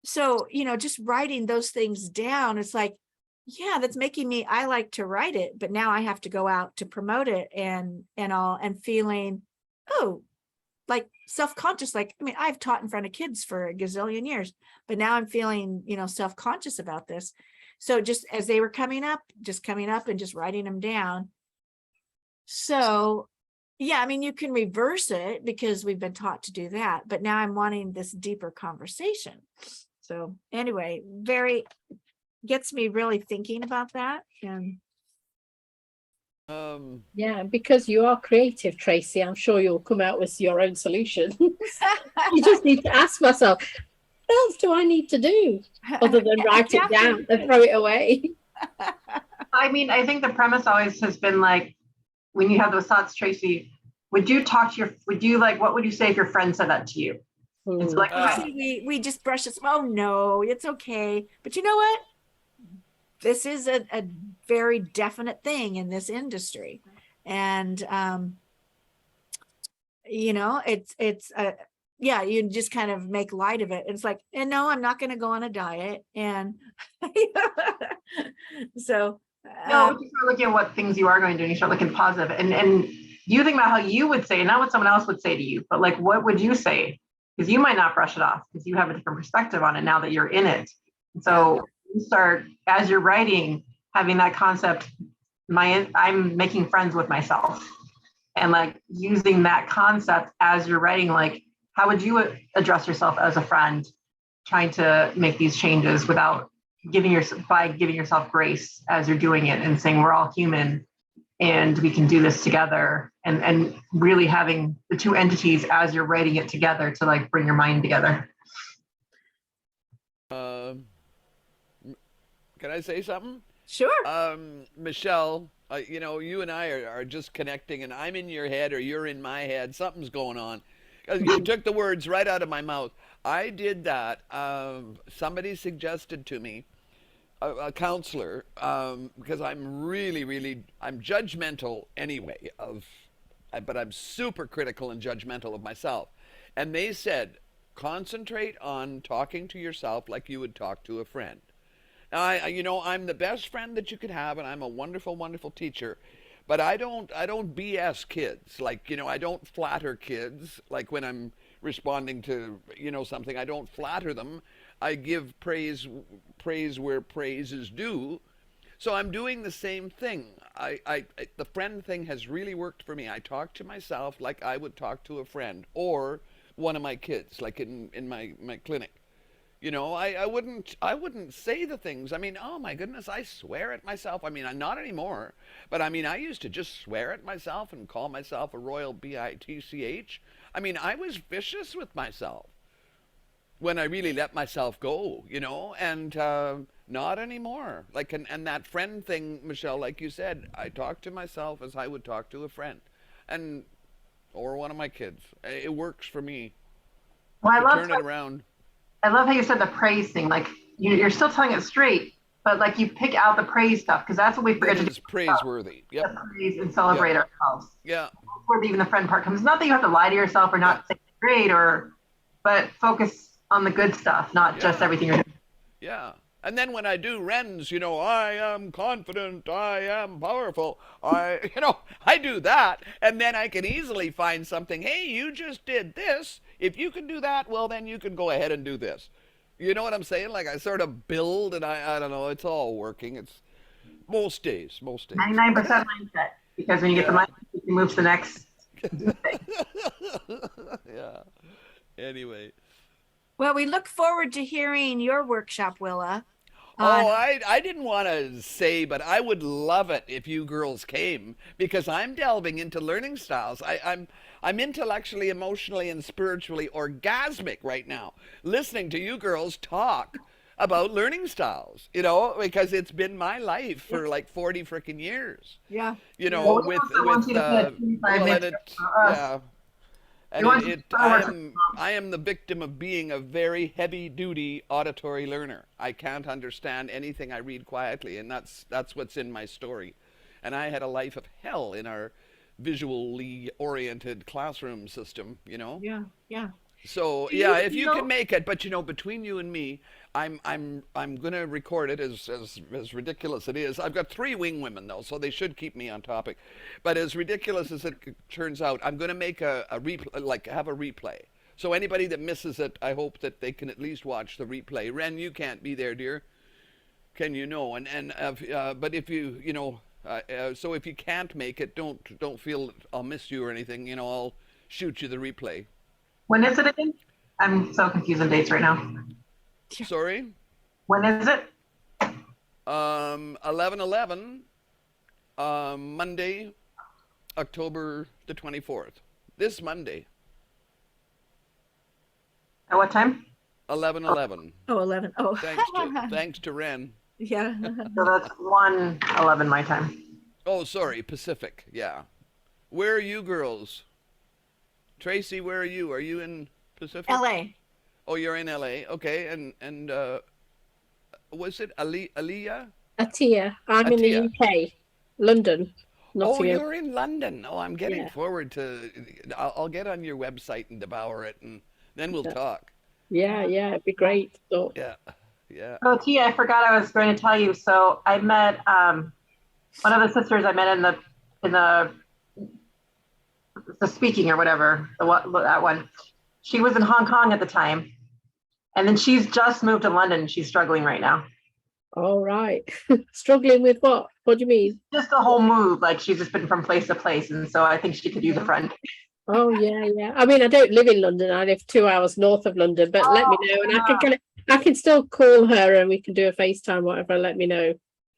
So, just writing those things down, it's like, yeah, that's making me, I like to write it, but now I have to go out to promote it and all, and feeling, oh, like self-conscious. Like, I mean, I've taught in front of kids for a gazillion years, but now I'm feeling, self-conscious about this. So just as they were coming up and just writing them down. So yeah, I mean, you can reverse it because we've been taught to do that, but now I'm wanting this deeper conversation. So anyway, gets me really thinking about that. And yeah, because you are creative, Tracy, I'm sure you'll come out with your own solution. You just need to ask myself, what else do I need to do other than write it down and throw it away? I mean, I think the premise always has been like, when you have those thoughts, Tracy, what would you say if your friend said that to you? It's like, we just brush this. Oh no, it's okay. But you know what? This is a very definite thing in this industry. And, it's yeah, you just kind of make light of it. It's like, and no, I'm not going to go on a diet. And so. no, but you start looking at what things you are going to do and you start looking positive. And you think about how you would say, not what someone else would say to you, but like, what would you say? Because you might not brush it off because you have a different perspective on it now that you're in it. And so you start, as you're writing, having that concept, I'm making friends with myself, and like using that concept as you're writing, like, how would you address yourself as a friend trying to make these changes without giving yourself grace as you're doing it and saying we're all human and we can do this together, and really having the two entities as you're writing it together to like bring your mind together. Can I say something? Sure. Michelle, you and I are just connecting, and I'm in your head or you're in my head. Something's going on. You took the words right out of my mouth. I did that. Somebody suggested to me, a counselor, because I'm really, I'm judgmental anyway but I'm super critical and judgmental of myself. And they said, concentrate on talking to yourself like you would talk to a friend. Now, I'm the best friend that you could have, and I'm a wonderful, wonderful teacher. But I don't BS kids. Like, I don't flatter kids. Like when I'm responding to, something, I don't flatter them. I give praise where praise is due. So I'm doing the same thing. The friend thing has really worked for me. I talk to myself like I would talk to a friend or one of my kids, like in my clinic. I wouldn't say the things. I mean, oh my goodness, I swear at myself. I mean, I'm not anymore, but I mean, I used to just swear at myself and call myself a royal bitch. I mean, I was vicious with myself. when I really let myself go, you know, and not anymore. Like, and that friend thing, Michelle, like you said, I talk to myself as I would talk to a friend, and or one of my kids. It works for me Well, to turn it around. I love how you said the praise thing. Like you're still telling it straight, but like you pick out the praise stuff because that's what we forget That to is do. praiseworthy. To Yep. praise and celebrate Yeah. ourselves. Yeah. That's where even the friend part comes. Not that you have to lie to yourself or not say it's great, but focus on the good stuff, not just Yeah. everything you're doing. Yeah. And then when I do Wren's, you know, I am confident, I am powerful, I do that, and then I can easily find something, hey, you just did this. If you can do that, well, then you can go ahead and do this. You know what I'm saying? Like I sort of build, and I don't know, it's all working. It's most days. 99% mindset. Because when you get the Yeah. mindset, you can move to the next. Yeah. Anyway. Well, we look forward to hearing your workshop, Willa. Oh, I didn't want to say, but I would love it if you girls came because I'm delving into learning styles. I'm intellectually, emotionally, and spiritually orgasmic right now, listening to you girls talk about learning styles. You know, because it's been my life for like 40 freaking years. Yeah. You know, Well, we also want you to put 25 well, minutes and it, for us. yeah. We And want you to put our work- I am the victim of being a very heavy duty auditory learner. I can't understand anything I read quietly, and that's what's in my story. And I had a life of hell in our visually oriented classroom system, you know. Yeah. Yeah. So Do yeah, you if you feel- can make it, but you know, between you and me, I'm gonna record it as ridiculous it is. I've got 3 wing women though, so they should keep me on topic. But as ridiculous as it turns out, I'm gonna make a replay, like have a replay. So anybody that misses it, I hope that they can at least watch the replay. Ren, you can't be there, dear. Can you know? But if you know, so if you can't make it, don't feel I'll miss you or anything. You know, I'll shoot you the replay. When is it again? I'm so confused on dates right now. Sorry. When is it? 11/11, Monday, October the 24th. This Monday, At what time? 11/11. Oh, 11. Oh, Thanks to Ren. yeah. So that's 1:11 my time. Oh, sorry, Pacific. Yeah. Where are you girls? Tracy, where are you? Are you in Pacific? LA. Oh, you're in LA. Okay. And was it Atiya? Atiya, I'm in the Atiya. UK, London, Oh, Nottingham. you're in London. Oh, I'm getting Yeah. forward to. I'll get on your website and devour it, and then we'll talk. Yeah, it'd be great. So, Yeah, yeah. Oh, Tia, I forgot I was going to tell you. So I met one of the sisters I met in the speaking or whatever, that one. She was in Hong Kong at the time. And then she's just moved to London and she's struggling right now. all right. Struggling with what? What do you mean? Just the whole move, like she's just been from place to place. And so I think she could use a friend. Oh, yeah. I mean, I don't live in London. I live 2 hours north of London, but let me know, and I can still call her, and we can do a FaceTime, whatever. Let me know.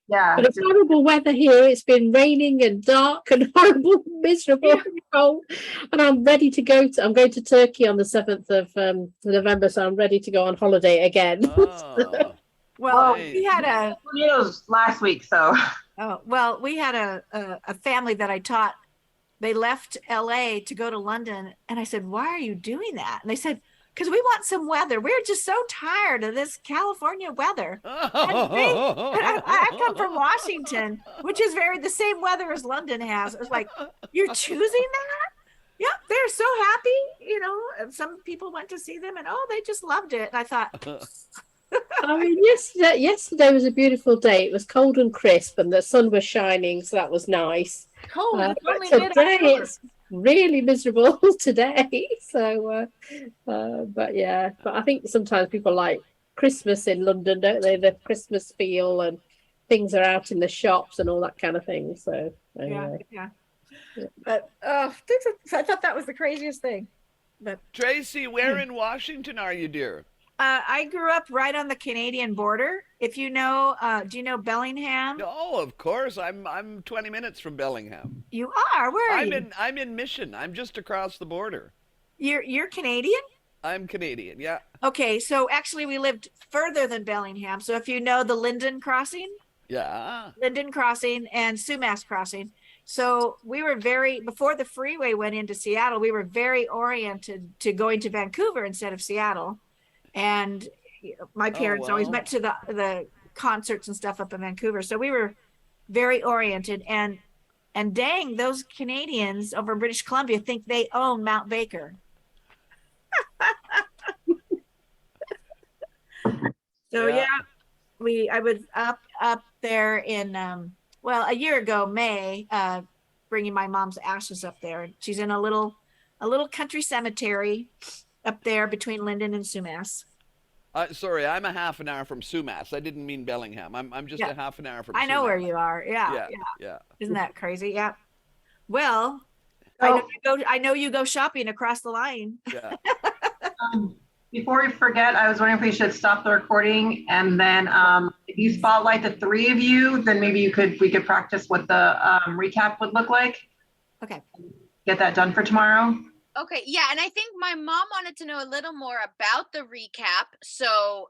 Yeah. But it's horrible weather here. It's been raining and dark and horrible, miserable, and cold. And I'm ready to go. I'm going to Turkey on the 7th of November, so I'm ready to go on holiday again. Oh, Well, Nice. we had a Tornadoes last week, so we had a family that I taught. They left LA to go to London, and I said, "Why are you doing that?" And they said, "Because we want some weather. We're just so tired of this California weather." I come from Washington, which is the same weather as London has. It's like, you're choosing that? Yep, they're so happy. You know, and some people went to see them, and they just loved it. And I thought, I mean, yesterday was a beautiful day. It was cold and crisp, and the sun was shining, so that was nice. cold. It's But only today mid-October. it's really miserable today. So, but yeah, but I think sometimes people like Christmas in London, don't they? The Christmas feel, and things are out in the shops and all that kind of thing. So anyway. Yeah. But I thought that was the craziest thing. But Tracy, where in Washington are you, dear? I grew up right on the Canadian border. If you know, do you know Bellingham? Oh, of course. I'm 20 minutes from Bellingham. You are. Where are you? I'm in Mission. I'm just across the border. You're Canadian? I'm Canadian. Yeah. Okay, so actually we lived further than Bellingham. So if you know the Linden Crossing, Yeah. Linden Crossing and Sumas Crossing. So we were before the freeway went into Seattle, we were very oriented to going to Vancouver instead of Seattle. And my parents always wow. went to the concerts and stuff up in Vancouver. So we were very oriented, and dang, those Canadians over in British Columbia think they own Mount Baker. So Yeah. I was up there in a year ago, May, bringing my mom's ashes up there. She's in a little country cemetery up there between Linden and Sumas. Sorry, I'm a half an hour from Sumas. I didn't mean Bellingham. I'm just Yeah. a half an hour from I know where Sumas. you are. Yeah, Yeah. yeah. Yeah. Isn't that crazy? Yeah. Well, So, I know you go shopping across the line. Yeah. before we forget, I was wondering if we should stop the recording, and then if you spotlight the three of you, then maybe we could practice what the recap would look like. Okay. Get that done for tomorrow. Okay, yeah, and I think my mom wanted to know a little more about the recap. So